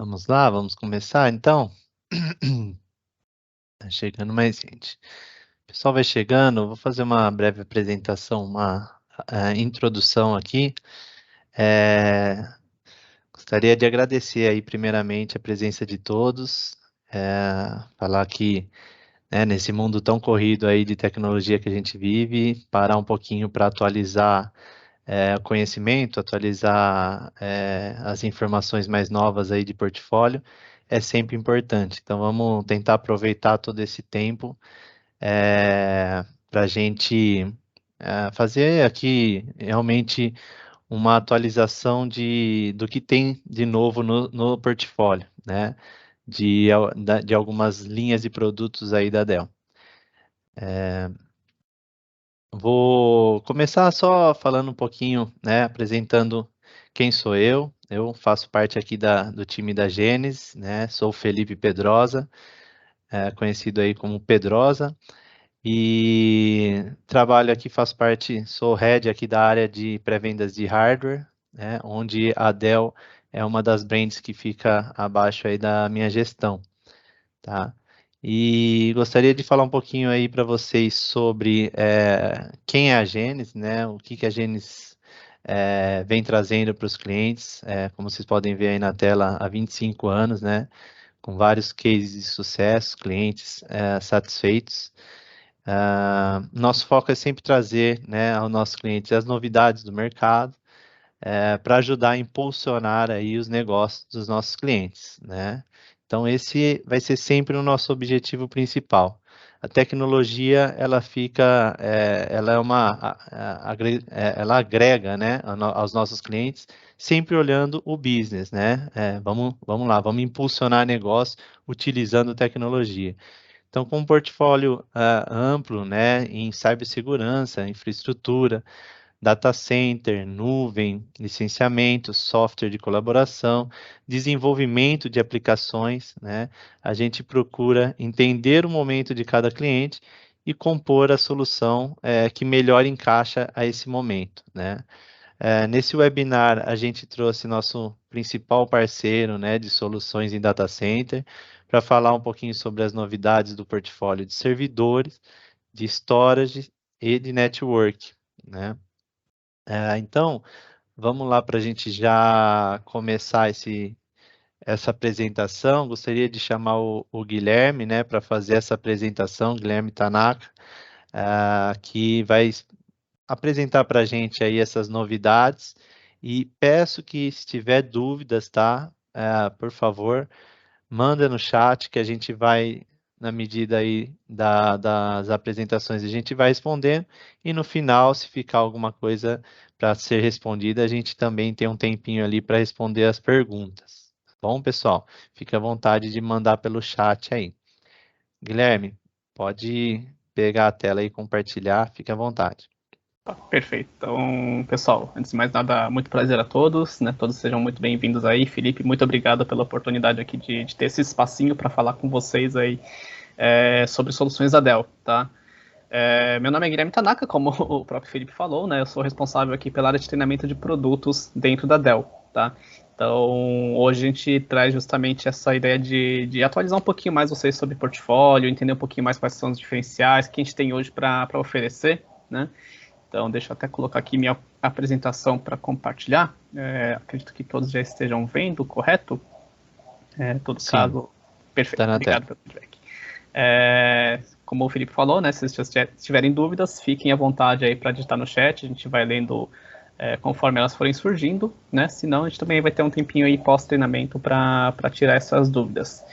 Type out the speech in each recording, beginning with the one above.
Vamos lá, vamos começar então? Tá chegando mais gente. O pessoal vai chegando, eu vou fazer uma breve apresentação, uma introdução aqui. Gostaria de agradecer aí primeiramente a presença de todos, falar que nesse mundo tão corrido aí de tecnologia que a gente vive, parar um pouquinho para atualizar o conhecimento, atualizar as informações mais novas aí de portfólio, é sempre importante. Então, vamos tentar aproveitar todo esse tempo para a gente fazer aqui realmente uma atualização do que tem de novo no portfólio, né? De algumas linhas de produtos aí da Dell. Vou começar só falando um pouquinho, né, apresentando quem sou eu. Eu faço parte aqui do time da Gênesis, né, sou o Felipe Pedrosa, conhecido aí como Pedrosa, e trabalho aqui, faço parte, sou head aqui da área de pré-vendas de hardware, né, onde a Dell é uma das brands que fica abaixo aí da minha gestão. Tá? E gostaria de falar um pouquinho aí para vocês sobre quem é a Gênesis, né? O que a Gênesis vem trazendo para os clientes, como vocês podem ver aí na tela, há 25 anos, né? Com vários cases de sucesso, clientes satisfeitos. Nosso foco é sempre trazer, né, aos nossos clientes as novidades do mercado, para ajudar a impulsionar aí os negócios dos nossos clientes, né? Então esse vai ser sempre o nosso objetivo principal. A tecnologia, ela fica, ela é ela agrega, né, aos nossos clientes, sempre olhando o business, né? Vamos lá, vamos impulsionar negócio utilizando tecnologia. Então, com um portfólio amplo, né, em cibersegurança, infraestrutura, data center, nuvem, licenciamento, software de colaboração, desenvolvimento de aplicações, né? A gente procura entender o momento de cada cliente e compor a solução que melhor encaixa a esse momento, né? Nesse webinar, a gente trouxe nosso principal parceiro, né, de soluções em data center, para falar um pouquinho sobre as novidades do portfólio de servidores, de storage e de network, né? Então, vamos lá para a gente já começar essa apresentação. Gostaria de chamar o Guilherme, né, para fazer essa apresentação, Guilherme Tanaka, que vai apresentar para a gente aí essas novidades. E peço que, se tiver dúvidas, tá, por favor, manda no chat que a gente vai, na medida aí das apresentações, a gente vai respondendo, e no final, se ficar alguma coisa para ser respondida, a gente também tem um tempinho ali para responder as perguntas. Tá bom, pessoal? Fique à vontade de mandar pelo chat aí. Guilherme, pode pegar a tela e compartilhar, fique à vontade. Perfeito. Então, pessoal, antes de mais nada, muito prazer a todos, né? Todos sejam muito bem-vindos aí. Felipe, muito obrigado pela oportunidade aqui de ter esse espacinho para falar com vocês aí sobre soluções da Dell, tá? Meu nome é Guilherme Tanaka, como o próprio Felipe falou, né? Eu sou responsável aqui pela área de treinamento de produtos dentro da Dell, tá? Então, hoje a gente traz justamente essa ideia de atualizar um pouquinho mais vocês sobre portfólio, entender um pouquinho mais quais são os diferenciais que a gente tem hoje para oferecer, né? Então, deixa eu até colocar aqui minha apresentação para compartilhar. Acredito que todos já estejam vendo, correto? Todo Sim, caso, perfeito. tá na Obrigado tela. pelo feedback. Como o Felipe falou, né, se vocês tiverem dúvidas, fiquem à vontade aí para digitar no chat. A gente vai lendo conforme elas forem surgindo, né? Senão, a gente também vai ter um tempinho aí pós-treinamento para tirar essas dúvidas.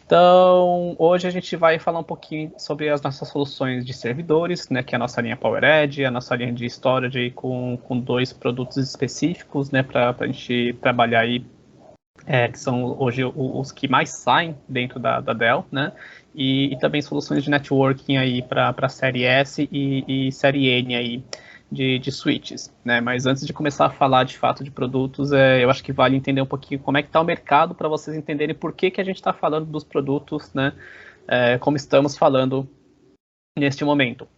Então, hoje a gente vai falar um pouquinho sobre as nossas soluções de servidores, né, que é a nossa linha PowerEdge, a nossa linha de storage com dois produtos específicos, né, para a gente trabalhar aí, que são hoje os que mais saem dentro da Dell, né, e também soluções de networking aí para série S e série N aí, de switches, né? Mas antes de começar a falar de fato de produtos, eu acho que vale entender um pouquinho como é que está o mercado para vocês entenderem por que a gente está falando dos produtos, né? Como estamos falando neste momento.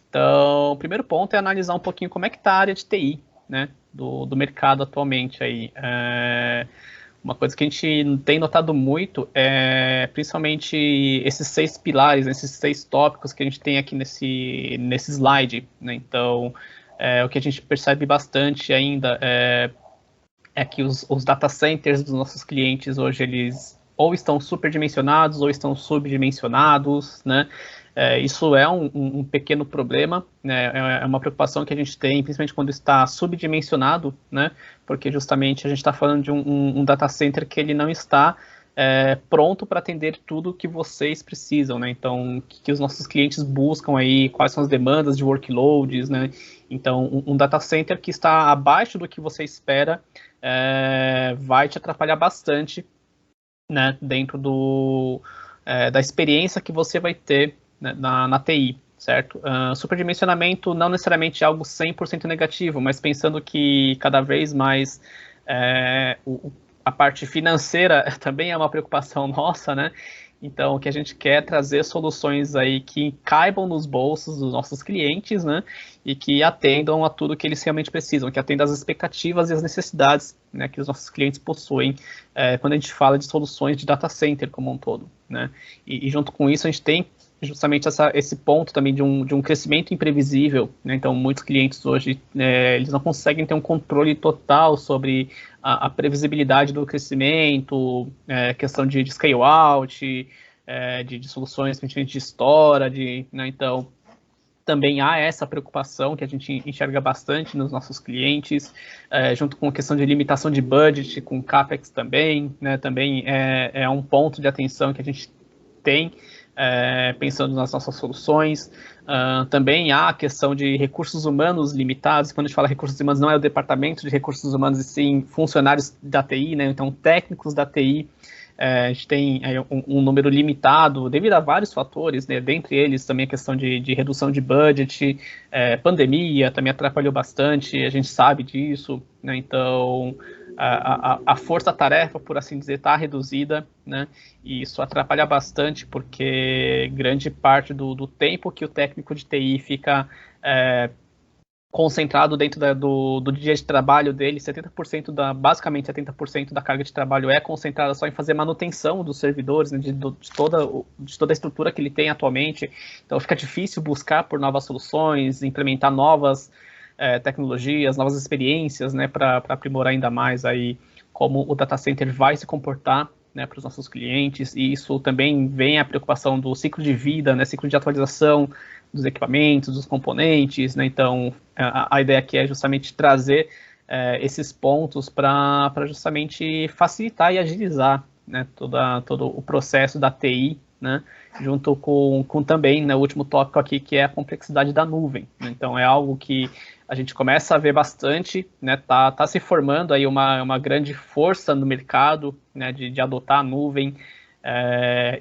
Então, o primeiro ponto é analisar um pouquinho como é que está a área de TI, né? Do mercado atualmente aí. uma coisa que a gente tem notado muito é principalmente esses 6 pilares, esses 6 tópicos que a gente tem aqui nesse slide, né? Então, o que a gente percebe bastante ainda é que os data centers dos nossos clientes hoje, eles ou estão superdimensionados ou estão subdimensionados, né? Isso é um pequeno problema, né? É uma preocupação que a gente tem, principalmente quando está subdimensionado, né? Porque justamente a gente está falando de um data center que ele não está pronto para atender tudo que vocês precisam, né? Então, o que os nossos clientes buscam aí, quais são as demandas de workloads, né? Então, um data center que está abaixo do que você espera vai te atrapalhar bastante, né? Dentro da experiência que você vai ter, né, na TI, certo? Superdimensionamento não necessariamente é algo 100% negativo, mas pensando que cada vez mais a parte financeira também é uma preocupação nossa, né? Então, o que a gente quer é trazer soluções aí que caibam nos bolsos dos nossos clientes, né? E que atendam a tudo que eles realmente precisam, que atendam às expectativas e às necessidades, né, que os nossos clientes possuem quando a gente fala de soluções de data center como um todo, né? E junto com isso, a gente tem justamente esse ponto também de um crescimento imprevisível, né? Então, muitos clientes hoje, eles não conseguem ter um controle total sobre a previsibilidade do crescimento, questão de scale out, de soluções principalmente de storage, né? Então, também há essa preocupação que a gente enxerga bastante nos nossos clientes, junto com a questão de limitação de budget, com CAPEX também, né? Também é um ponto de atenção que a gente tem, pensando nas nossas soluções. Também há a questão de recursos humanos limitados. Quando a gente fala recursos humanos, não é o departamento de recursos humanos, e sim funcionários da TI, né? Então, técnicos da TI. A gente tem um número limitado devido a vários fatores, né? Dentre eles também a questão de redução de budget, pandemia também atrapalhou bastante, a gente sabe disso, né? Então, a força-tarefa, por assim dizer, está reduzida, né? E isso atrapalha bastante, porque grande parte do tempo que o técnico de TI fica concentrado dentro do dia de trabalho dele, basicamente 70% da carga de trabalho é concentrada só em fazer manutenção dos servidores, né, de toda a estrutura que ele tem atualmente. Então fica difícil buscar por novas soluções, implementar novas tecnologias, novas experiências, né, para aprimorar ainda mais aí como o data center vai se comportar, né, para os nossos clientes. E isso também vem a preocupação do ciclo de vida, né, ciclo de atualização dos equipamentos, dos componentes, né? Então, a ideia aqui é justamente trazer esses pontos para justamente facilitar e agilizar, né, todo o processo da TI, né, junto com também, né, o último tópico aqui, que é a complexidade da nuvem, né? Então, é algo que a gente começa a ver bastante, né, tá se formando aí uma grande força no mercado, né, de adotar a nuvem,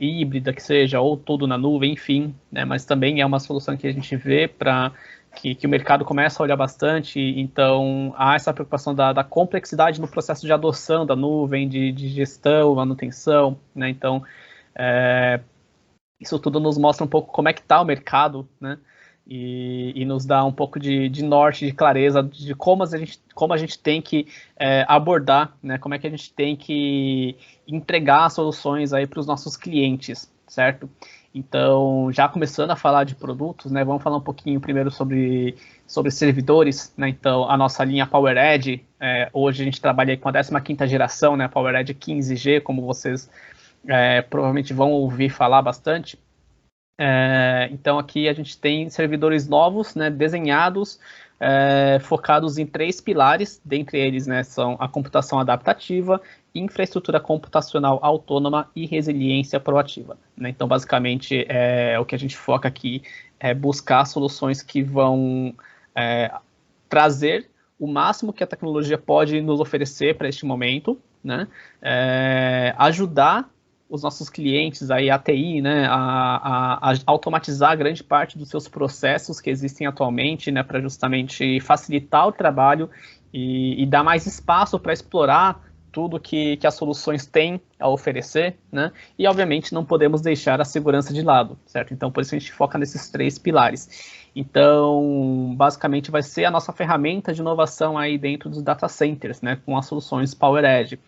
híbrida que seja, ou tudo na nuvem, enfim, né, mas também é uma solução que a gente vê para que o mercado começa a olhar bastante. Então, há essa preocupação da complexidade no processo de adoção da nuvem, de gestão, manutenção, né? Então, isso tudo nos mostra um pouco como é que está o mercado, né? E nos dá um pouco de norte, de clareza de como a gente tem que abordar, né? Como é que a gente tem que entregar soluções aí para os nossos clientes, certo? Então, já começando a falar de produtos, né? Vamos falar um pouquinho primeiro sobre servidores, né? Então, a nossa linha PowerEdge, hoje a gente trabalha com a 15ª geração, né? PowerEdge 15G, como vocês provavelmente vão ouvir falar bastante. Então aqui a gente tem servidores novos, né, desenhados, focados em 3 pilares, dentre eles, né, são a computação adaptativa, infraestrutura computacional autônoma e resiliência proativa, né? Então basicamente o que a gente foca aqui é buscar soluções que vão trazer o máximo que a tecnologia pode nos oferecer para este momento, né? Ajudar os nossos clientes, aí, a TI, né, a automatizar grande parte dos seus processos que existem atualmente, né, para justamente facilitar o trabalho e dar mais espaço para explorar tudo que as soluções têm a oferecer, né, e obviamente não podemos deixar a segurança de lado, certo? Então, por isso a gente foca nesses 3 pilares. Então, basicamente vai ser a nossa ferramenta de inovação aí dentro dos data centers, né, com as soluções PowerEdge.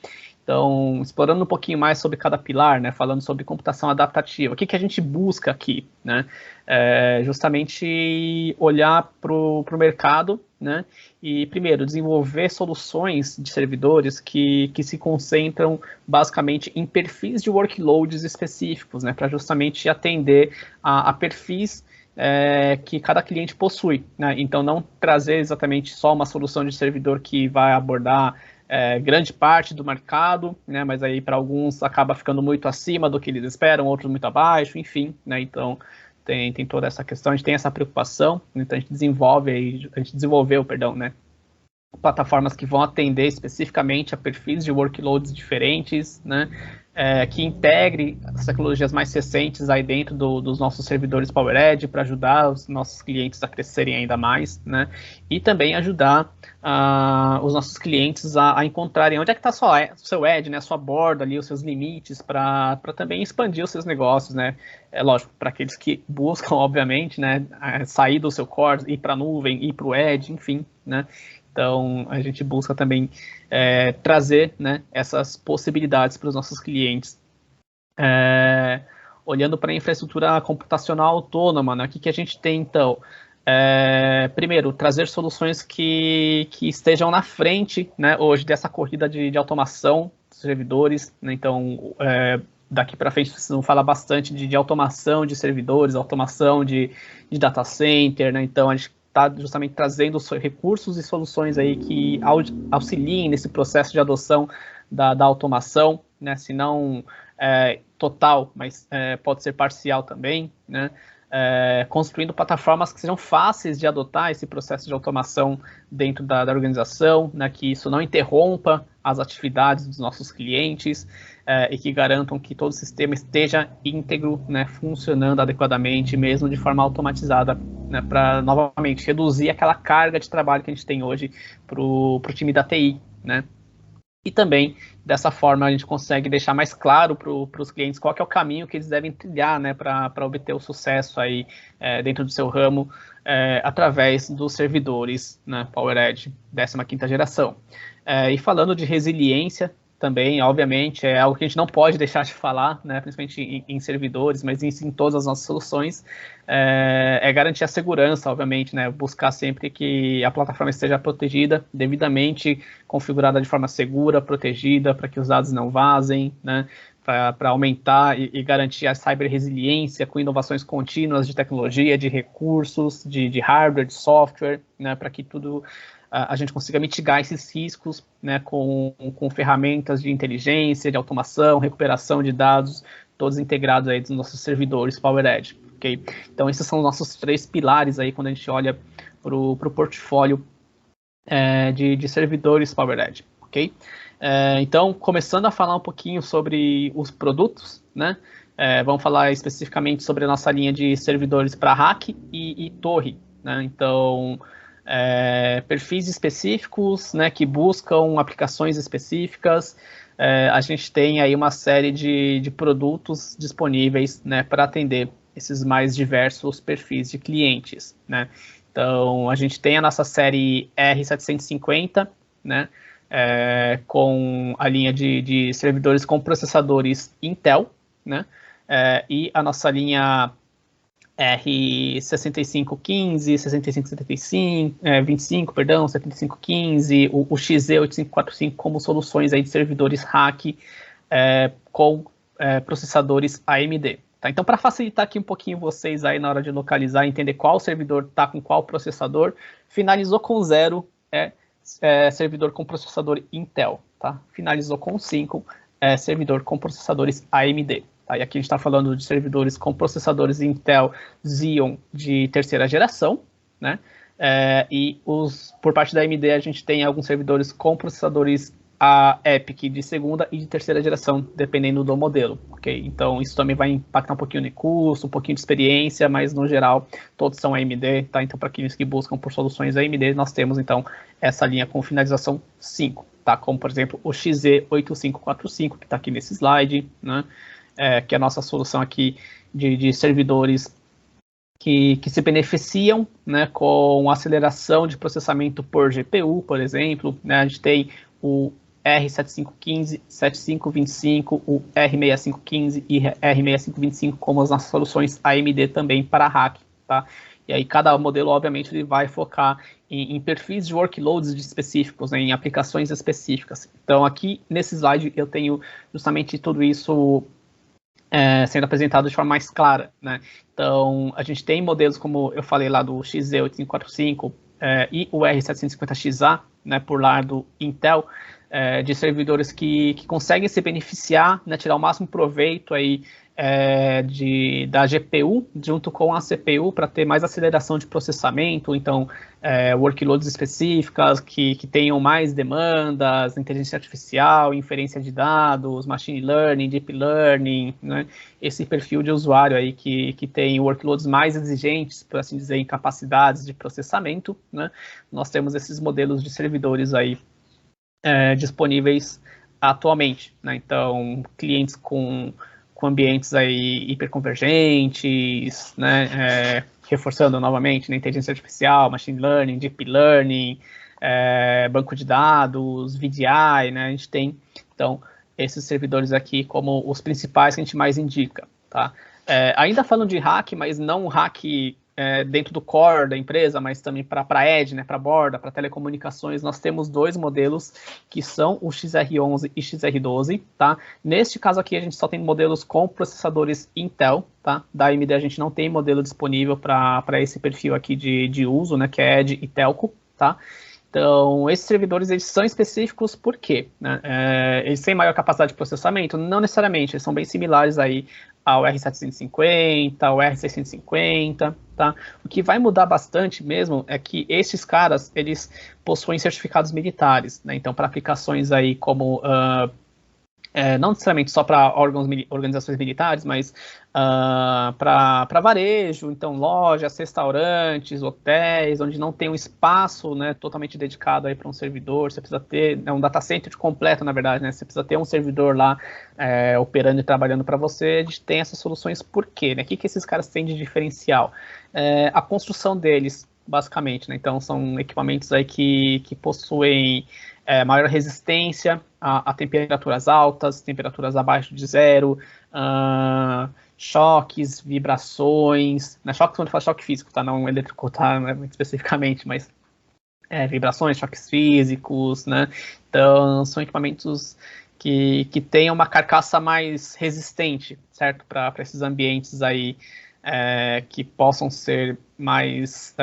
Então, explorando um pouquinho mais sobre cada pilar, né, falando sobre computação adaptativa, o que a gente busca aqui, né? Justamente olhar para o mercado, né, e primeiro desenvolver soluções de servidores que se concentram basicamente em perfis de workloads específicos, né, para justamente atender a perfis que cada cliente possui, né? Então, não trazer exatamente só uma solução de servidor que vai abordar grande parte do mercado, né? Mas aí para alguns acaba ficando muito acima do que eles esperam, outros muito abaixo, enfim, né? Então tem toda essa questão, a gente tem essa preocupação, então a gente desenvolveu, perdão, né? Plataformas que vão atender especificamente a perfis de workloads diferentes, né? Que integre as tecnologias mais recentes aí dentro dos nossos servidores PowerEdge para ajudar os nossos clientes a crescerem ainda mais, né? E também ajudar os nossos clientes a encontrarem onde é que está o seu edge, né? A sua borda ali, os seus limites para também expandir os seus negócios, né? É lógico, para aqueles que buscam, obviamente, né? Sair do seu core, ir para a nuvem, ir para o edge, enfim, né? Então, a gente busca também trazer, né, essas possibilidades para os nossos clientes. Olhando para a infraestrutura computacional autônoma, né, o que a gente tem, então? Primeiro, trazer soluções que estejam na frente, né, hoje dessa corrida de automação dos servidores, né? Então, daqui para frente precisam falar bastante de automação de servidores, automação de data center, né? Então, a gente está justamente trazendo recursos e soluções aí que auxiliem nesse processo de adoção da automação, né? Se não total, mas pode ser parcial também, né? Construindo plataformas que sejam fáceis de adotar esse processo de automação dentro da organização, né? Que isso não interrompa as atividades dos nossos clientes e que garantam que todo o sistema esteja íntegro, né? Funcionando adequadamente, mesmo de forma automatizada, né, para, novamente, reduzir aquela carga de trabalho que a gente tem hoje para o time da TI, né? E também, dessa forma, a gente consegue deixar mais claro para os clientes qual que é o caminho que eles devem trilhar, né, para obter o sucesso aí dentro do seu ramo através dos servidores, né, PowerEdge 15ª geração. E falando de resiliência, também, obviamente, é algo que a gente não pode deixar de falar, né, principalmente em servidores, mas em todas as nossas soluções, garantir a segurança, obviamente, né, buscar sempre que a plataforma esteja protegida, devidamente configurada de forma segura, protegida, para que os dados não vazem, né, para aumentar e garantir a cyber-resiliência com inovações contínuas de tecnologia, de recursos, de hardware, de software, né, para que tudo a gente consiga mitigar esses riscos, né, com ferramentas de inteligência, de automação, recuperação de dados, todos integrados aí dos nossos servidores PowerEdge, ok? Então, esses são os nossos 3 pilares aí quando a gente olha para o portfólio de servidores PowerEdge, ok? Então, começando a falar um pouquinho sobre os produtos, né? Vamos falar especificamente sobre a nossa linha de servidores para rack e torre, né? Então, perfis específicos, né, que buscam aplicações específicas. A gente tem aí uma série de produtos disponíveis, né, para atender esses mais diversos perfis de clientes, né. Então, a gente tem a nossa série R750, né, com a linha de servidores com processadores Intel, né, e a nossa linha R6515, 6575, 25, perdão, 7515, o XZ8545 como soluções aí de servidores rack com processadores AMD. Tá? Então, para facilitar aqui um pouquinho vocês aí na hora de localizar, entender qual servidor está com qual processador, finalizou com 0 servidor com processador Intel. Tá? Finalizou com 5 servidor com processadores AMD. Tá, e aqui a gente está falando de servidores com processadores Intel Xeon de 3ª geração, né? E por parte da AMD a gente tem alguns servidores com processadores EPYC de 2ª e de 3ª geração, dependendo do modelo, ok? Então isso também vai impactar um pouquinho no custo, um pouquinho de experiência, mas no geral todos são AMD, tá? Então para aqueles que buscam por soluções AMD, nós temos então essa linha com finalização 5, tá? Como por exemplo o XZ8545, que está aqui nesse slide, né? Que é a nossa solução aqui de servidores que se beneficiam, né, com aceleração de processamento por GPU, por exemplo, né, a gente tem o R7515, 7525, o R6515 e R6525 como as nossas soluções AMD também para hack, tá? E aí cada modelo, obviamente, ele vai focar em perfis de workloads específicos, né, em aplicações específicas. Então, aqui nesse slide eu tenho justamente tudo isso sendo apresentado de forma mais clara, né? Então, a gente tem modelos, como eu falei lá, do XZ8545 e o R750XA, né, por lá do Intel, de servidores que conseguem se beneficiar, né, tirar o máximo proveito aí da GPU junto com a CPU para ter mais aceleração de processamento, então workloads específicas que tenham mais demandas, inteligência artificial, inferência de dados, machine learning, deep learning, né? Esse perfil de usuário aí que tem workloads mais exigentes, por assim dizer, em capacidades de processamento, né? Nós temos esses modelos de servidores aí disponíveis atualmente, né? Então, clientes com ambientes aí hiperconvergentes, né, reforçando novamente, né, inteligência artificial, machine learning, deep learning, banco de dados, VDI, né, a gente tem, então, esses servidores aqui como os principais que a gente mais indica, tá? Ainda falando de hack, mas não hack dentro do core da empresa, mas também para edge, né, para borda, para telecomunicações, nós temos dois modelos que são o XR11 e XR12, tá? Neste caso aqui a gente só tem modelos com processadores Intel, tá? Da AMD a gente não tem modelo disponível para esse perfil aqui de uso, né, que é edge e telco, tá? Então, esses servidores, eles são específicos por quê? Né? Eles têm maior capacidade de processamento? Não necessariamente, eles são bem similares aí ao R750, ao R650, tá? O que vai mudar bastante mesmo é que esses caras, eles possuem certificados militares, né? Então, para aplicações aí como... não necessariamente só para organizações militares, mas para varejo, então lojas, restaurantes, hotéis, onde não tem um espaço, né, totalmente dedicado aí para um servidor, você precisa ter um data center completo, na verdade, né, você precisa ter um servidor lá operando e trabalhando para você. A gente tem essas soluções por quê? Né? O que esses caras têm de diferencial? A construção deles, basicamente, né? Então são equipamentos aí que possuem maior resistência a temperaturas altas, temperaturas abaixo de zero, choques, vibrações, né? Choques quando fala choque físico, tá? Não elétrico, tá? Muito especificamente, mas vibrações, choques físicos, né? Então são equipamentos que têm uma carcaça mais resistente, certo? Para esses ambientes aí que possam ser mais,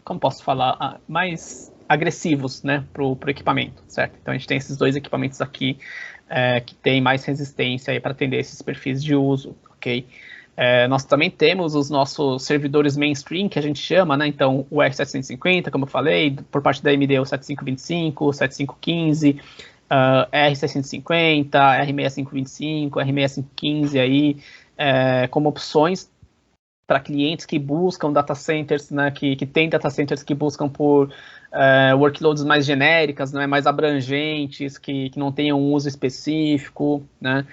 como posso falar, mais agressivos, né, para o equipamento, certo? Então a gente tem esses dois equipamentos aqui que tem mais resistência para atender esses perfis de uso, ok? Nós também temos os nossos servidores mainstream, que a gente chama, né? Então o R750, como eu falei, por parte da AMD o 7525, o 7515, R650, R6525, R6515 aí, como opções para clientes que buscam data centers, né, que tem data centers que buscam por workloads mais genéricas, né, mais abrangentes, que não tenham um uso específico, né,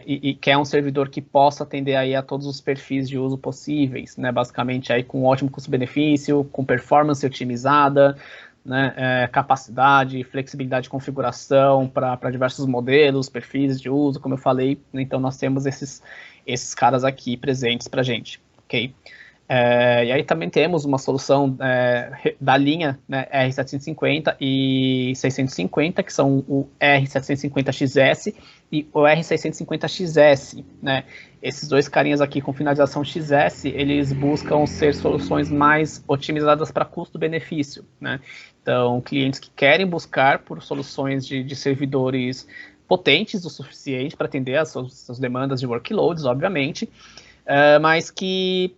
e quer um servidor que possa atender aí a todos os perfis de uso possíveis, né, basicamente aí com ótimo custo-benefício, com performance otimizada, né, capacidade, flexibilidade de configuração para diversos modelos, perfis de uso, como eu falei, né, então nós temos esses caras aqui presentes para a gente, ok? E aí também temos uma solução da linha, né, R750 e 650, que são o R750XS e o R650XS, né? Esses dois carinhas aqui com finalização XS, eles buscam ser soluções mais otimizadas para custo-benefício, né? Então, clientes que querem buscar por soluções de servidores potentes o suficiente para atender as suas demandas de workloads, obviamente, mas que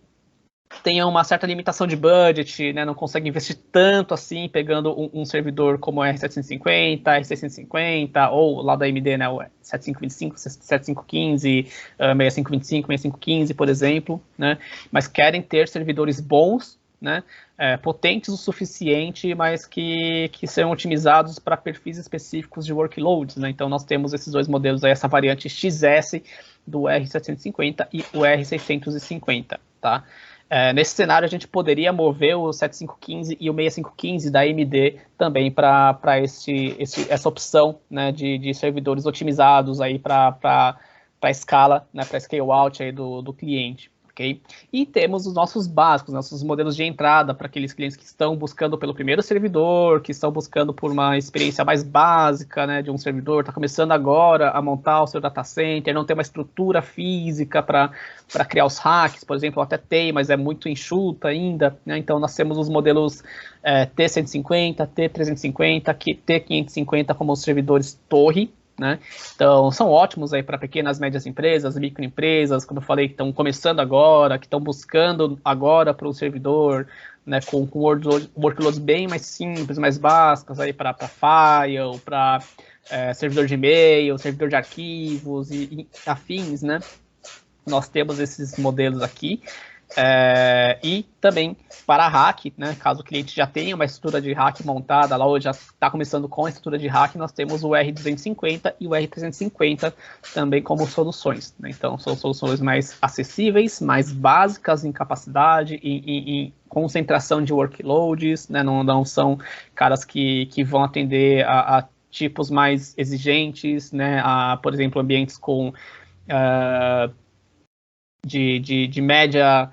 tenham uma certa limitação de budget, né, não consegue investir tanto assim, pegando um servidor como o R750, R650, ou lá da AMD, né, o 7525, 7515, 6525, 6515, por exemplo, né, mas querem ter servidores bons, né, potentes o suficiente, mas que sejam otimizados para perfis específicos de workloads, né? Então nós temos esses dois modelos aí, essa variante XS do R750 e o R650, tá? Nesse cenário, a gente poderia mover o 7515 e o 6515 da AMD também para essa opção, né, de servidores otimizados para a escala, né, para scale out aí do cliente. Okay? E temos os nossos básicos, nossos modelos de entrada para aqueles clientes que estão buscando pelo primeiro servidor, que estão buscando por uma experiência mais básica, né, de um servidor, está começando agora a montar o seu data center, não tem uma estrutura física para criar os racks, por exemplo, até tem, mas é muito enxuta ainda, né? Então nós temos os modelos T150, T350, T550 como os servidores torre, né? Então, são ótimos aí para pequenas, médias empresas, microempresas, como eu falei, que estão começando agora, que estão buscando agora para um servidor, né, com workloads bem mais simples, mais básicas aí para file, para servidor de e-mail, servidor de arquivos e afins, né? Nós temos esses modelos aqui. E também para hack, né, caso o cliente já tenha uma estrutura de hack montada lá, ou já está começando com a estrutura de hack, nós temos o R250 e o R350 também como soluções, né? Então são soluções mais acessíveis, mais básicas em capacidade e em concentração de workloads, né? Não são caras que vão atender a tipos mais exigentes, né? Por exemplo, ambientes com de média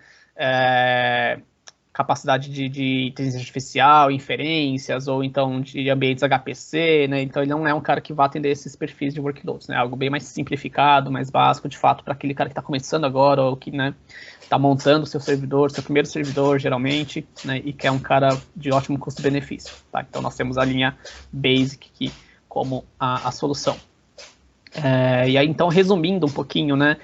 capacidade de inteligência artificial, inferências, ou então de ambientes HPC, né? Então ele não é um cara que vai atender esses perfis de workloads, né? Algo bem mais simplificado, mais básico, de fato, para aquele cara que está começando agora, ou que, né, está montando o seu servidor, seu primeiro servidor, geralmente, né, e que é um cara de ótimo custo-benefício, tá? Então nós temos a linha Basic aqui como a solução. E aí, então, resumindo um pouquinho, né,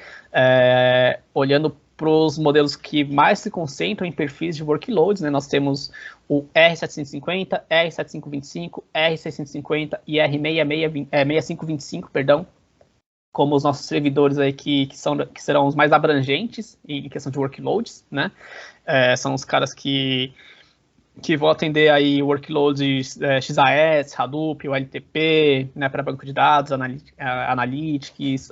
olhando para os modelos que mais se concentram em perfis de workloads, né, nós temos o R750, R7525, R650 e R6525, perdão, como os nossos servidores aí que serão os mais abrangentes em questão de workloads, né, são os caras que vão atender aí workloads XAS, Hadoop, OLTP, né, para banco de dados, Analytics,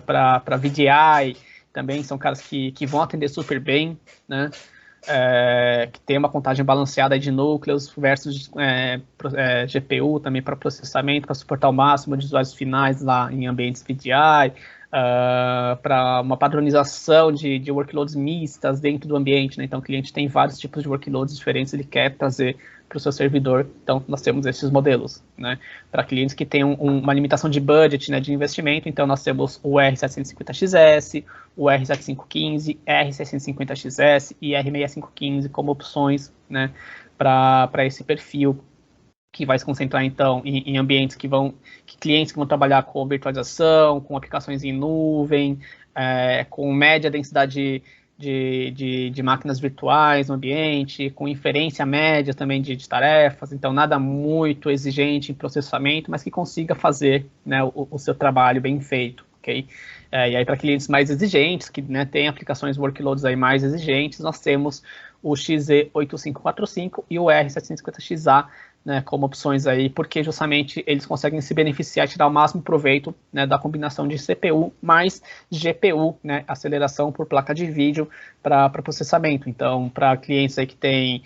para VDI, também são caras que vão atender super bem, né, que tem uma contagem balanceada de núcleos versus GPU também para processamento, para suportar o máximo de usuários finais lá em ambientes VDI, para uma padronização de workloads mistas dentro do ambiente, né? Então o cliente tem vários tipos de workloads diferentes, ele quer trazer para o seu servidor, então nós temos esses modelos, né? Para clientes que têm uma limitação de budget, né, de investimento, então nós temos o R750XS, o R7515, R650XS e R6515 como opções, né, para esse perfil, que vai se concentrar, então, em ambientes clientes que vão trabalhar com virtualização, com aplicações em nuvem, com média densidade de máquinas virtuais no ambiente, com inferência média também de tarefas, então nada muito exigente em processamento, mas que consiga fazer, né, o seu trabalho bem feito, ok? E aí para clientes mais exigentes, que, né, têm aplicações workloads aí mais exigentes, nós temos o XZ8545 e o R750XA, né, como opções aí, porque justamente eles conseguem se beneficiar, tirar o máximo proveito, né, da combinação de CPU mais GPU, né, aceleração por placa de vídeo para processamento. Então, para clientes aí que têm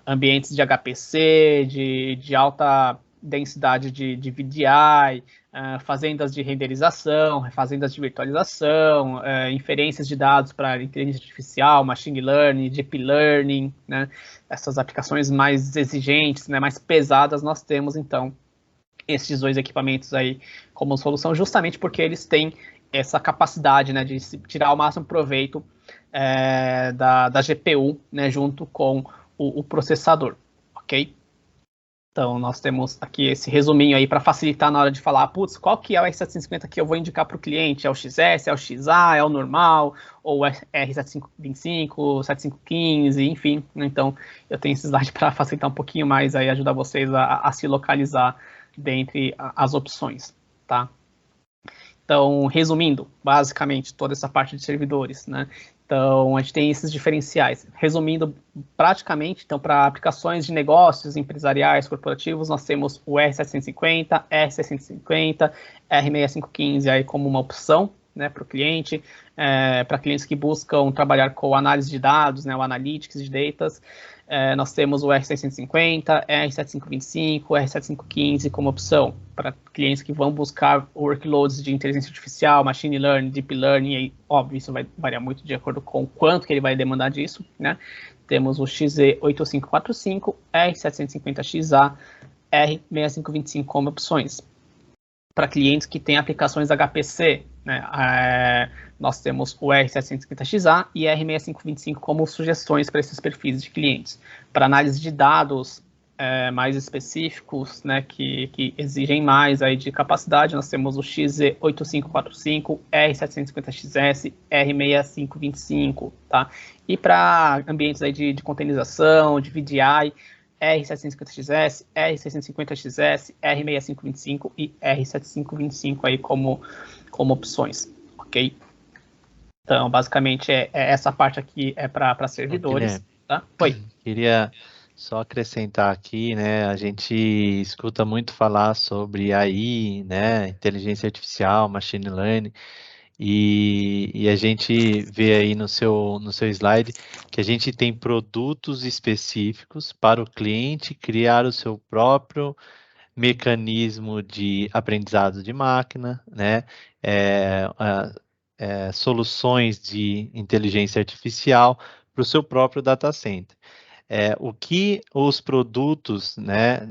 ambientes de HPC, de alta densidade de VDI, fazendas de renderização, fazendas de virtualização, inferências de dados para inteligência artificial, machine learning, deep learning, né? Essas aplicações mais exigentes, né, mais pesadas, nós temos, então, esses dois equipamentos aí como solução, justamente porque eles têm essa capacidade, né, de tirar o máximo proveito da GPU, né, junto com o processador, ok? Então, nós temos aqui esse resuminho aí para facilitar na hora de falar, putz, qual que é o R750 que eu vou indicar para o cliente? É o XS, é o XA, é o normal, ou R7525, 7515, enfim. Então, eu tenho esse slide para facilitar um pouquinho mais aí, ajudar vocês a se localizar dentre as opções, tá? Então, resumindo, basicamente, toda essa parte de servidores, né? Então, a gente tem esses diferenciais. Resumindo, praticamente, então, para aplicações de negócios empresariais, corporativos, nós temos o R750, R650, R6515 aí como uma opção, né, para o cliente, para clientes que buscam trabalhar com análise de dados, né, o Analytics de Datas. Nós temos o R650, R7525, R7515 como opção para clientes que vão buscar workloads de inteligência artificial, machine learning, deep learning, e óbvio, isso vai variar muito de acordo com o quanto que ele vai demandar disso, né? Temos o XZ8545, R750XA, R6525 como opções. Para clientes que têm aplicações HPC, né? Nós temos o R750XA e R6525 como sugestões para esses perfis de clientes. Para análise de dados mais específicos, né, que exigem mais aí de capacidade, nós temos o XZ8545, R750XS, R6525, tá? E para ambientes aí de containerização, de VDI, R750XS, R650XS, R6525 e R7525 aí como opções, ok? Então, basicamente, essa parte aqui é para servidores, tá? Oi. Queria só acrescentar aqui, né, a gente escuta muito falar sobre AI, né, inteligência artificial, machine learning, e a gente vê aí no seu slide que a gente tem produtos específicos para o cliente criar o seu próprio mecanismo de aprendizado de máquina, né, soluções de inteligência artificial para o seu próprio data center. O que os produtos, né,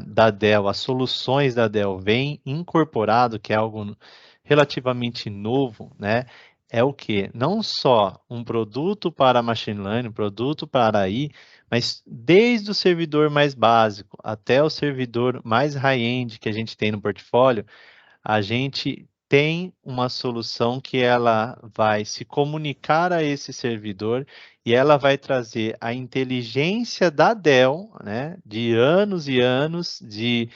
da Dell, as soluções da Dell vêm incorporado, que é algo relativamente novo, né, é o que? Não só um produto para machine learning, produto para AI, mas desde o servidor mais básico até o servidor mais high-end que a gente tem no portfólio, a gente tem uma solução que ela vai se comunicar a esse servidor e ela vai trazer a inteligência da Dell, né, de anos e anos de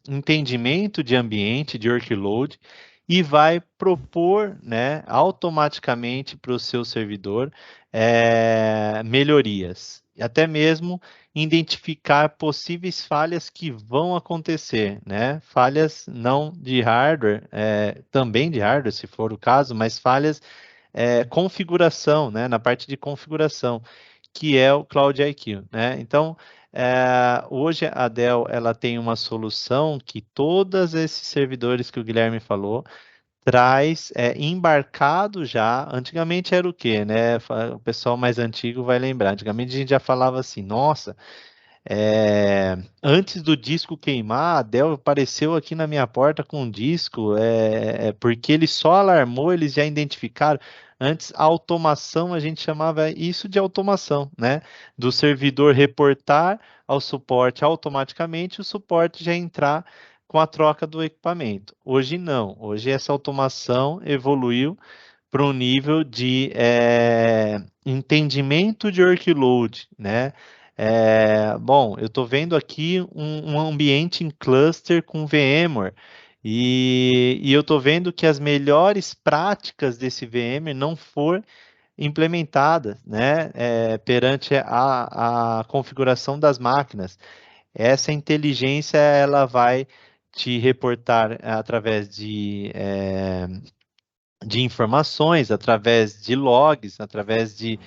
entendimento de ambiente, de workload, e vai propor, né, automaticamente para o seu servidor melhorias, e até mesmo identificar possíveis falhas que vão acontecer, né? Falhas não de hardware, também de hardware, se for o caso, mas falhas configuração, né? Na parte de configuração, que é o Cloud IQ, né? Então, hoje a Dell ela tem uma solução que todos esses servidores que o Guilherme falou traz embarcado já. Antigamente era o quê, né? O pessoal mais antigo vai lembrar. Antigamente a gente já falava assim, nossa, antes do disco queimar, a Dell apareceu aqui na minha porta com um disco, porque ele só alarmou, eles já identificaram. Antes, a automação, a gente chamava isso de automação, né? Do servidor reportar ao suporte automaticamente, o suporte já entrar com a troca do equipamento. Hoje não, hoje essa automação evoluiu para um nível de entendimento de workload, né? Bom, eu estou vendo aqui um ambiente em cluster com VMware e eu estou vendo que as melhores práticas desse VMware não foram implementadas, né, perante a configuração das máquinas. Essa inteligência ela vai te reportar através de informações, através de logs, através de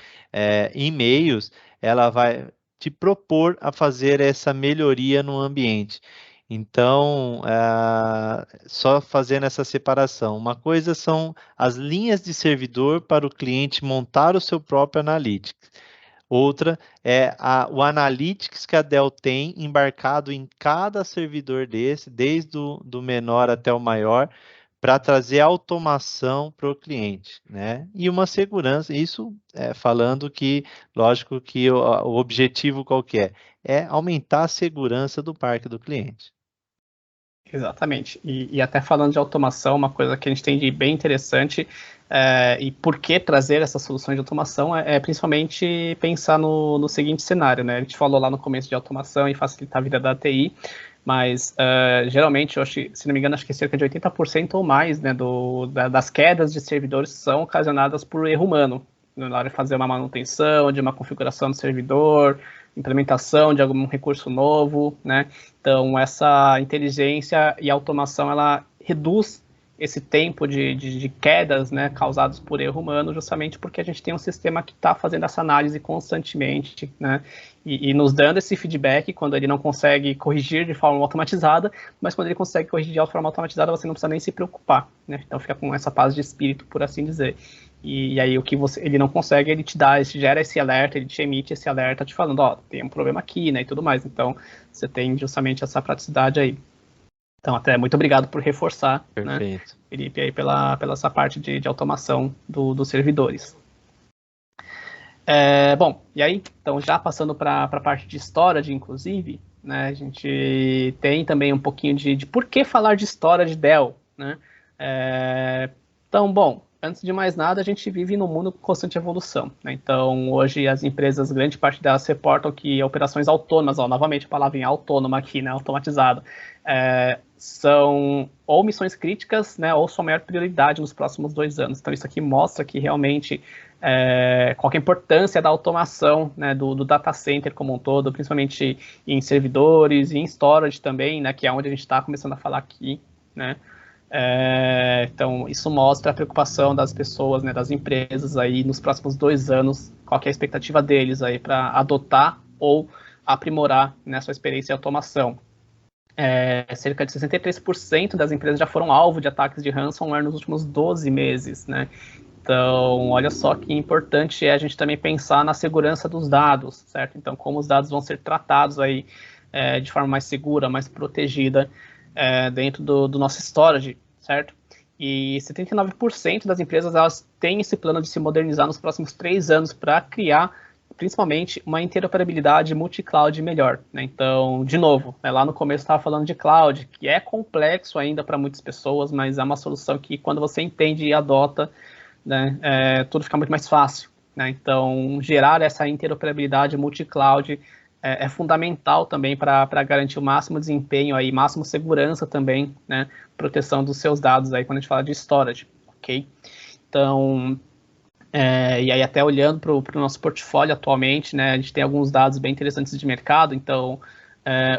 e-mails, ela vai te propor a fazer essa melhoria no ambiente. Então, só fazendo essa separação. Uma coisa são as linhas de servidor para o cliente montar o seu próprio Analytics. Outra é o Analytics que a Dell tem embarcado em cada servidor desse, desde o do menor até o maior, para trazer automação para o cliente, né? E uma segurança, isso falando que, lógico que o objetivo qual que é? É aumentar a segurança do parque do cliente. Exatamente. E até falando de automação, uma coisa que a gente tem de bem interessante e por que trazer essas soluções de automação é principalmente pensar no seguinte cenário, né? A gente falou lá no começo de automação e facilitar a vida da TI, mas geralmente, eu acho, se não me engano, acho que cerca de 80% ou mais, né, das quedas de servidores são ocasionadas por erro humano, na hora de fazer uma manutenção, de uma configuração do servidor, implementação de algum recurso novo, né? Então, essa inteligência e automação, ela reduz esse tempo de quedas, né, causados por erro humano, justamente porque a gente tem um sistema que está fazendo essa análise constantemente, né, e nos dando esse feedback quando ele não consegue corrigir de forma automatizada, mas quando ele consegue corrigir de forma automatizada, você não precisa nem se preocupar, né, então fica com essa paz de espírito, por assim dizer. E aí o que ele não consegue, ele te dá, ele gera esse alerta, ele te emite esse alerta te falando, ó, tem um problema aqui, né, e tudo mais. Então, você tem justamente essa praticidade aí. Então, até muito obrigado por reforçar, né, Felipe, aí pela essa parte de automação dos servidores. Bom, e aí, então, já passando para a parte de storage, inclusive, né, a gente tem também um pouquinho de por que falar de storage Dell, né? Então, bom, antes de mais nada, a gente vive num mundo com constante evolução, né? Então, hoje as empresas, grande parte delas reportam que operações autônomas, novamente a palavra autônoma aqui, né, automatizado, são ou missões críticas, né, ou sua maior prioridade nos próximos 2 anos. Então, isso aqui mostra que realmente qual que é a importância da automação, né, do data center como um todo, principalmente em servidores e em storage também, né, que é onde a gente está começando a falar aqui, né. Então, isso mostra a preocupação das pessoas, né, das empresas aí nos próximos 2 anos, qual que é a expectativa deles aí para adotar ou aprimorar, né, sua experiência de automação. Cerca de 63% das empresas já foram alvo de ataques de ransomware nos últimos 12 meses, né? Então, olha só que importante é a gente também pensar na segurança dos dados, certo? Então, como os dados vão ser tratados aí de forma mais segura, mais protegida dentro do nosso storage, certo? E 79% das empresas elas têm esse plano de se modernizar nos próximos 3 anos para criar principalmente uma interoperabilidade multi-cloud melhor, né? Então, de novo, né, lá no começo estava falando de cloud, que é complexo ainda para muitas pessoas, mas é uma solução que quando você entende e adota, né, tudo fica muito mais fácil, né? Então, gerar essa interoperabilidade multi-cloud é fundamental também para garantir o máximo desempenho aí, máximo segurança também, né? Proteção dos seus dados aí quando a gente fala de storage, ok? Então, e aí até olhando para o nosso portfólio atualmente, né, a gente tem alguns dados bem interessantes de mercado, então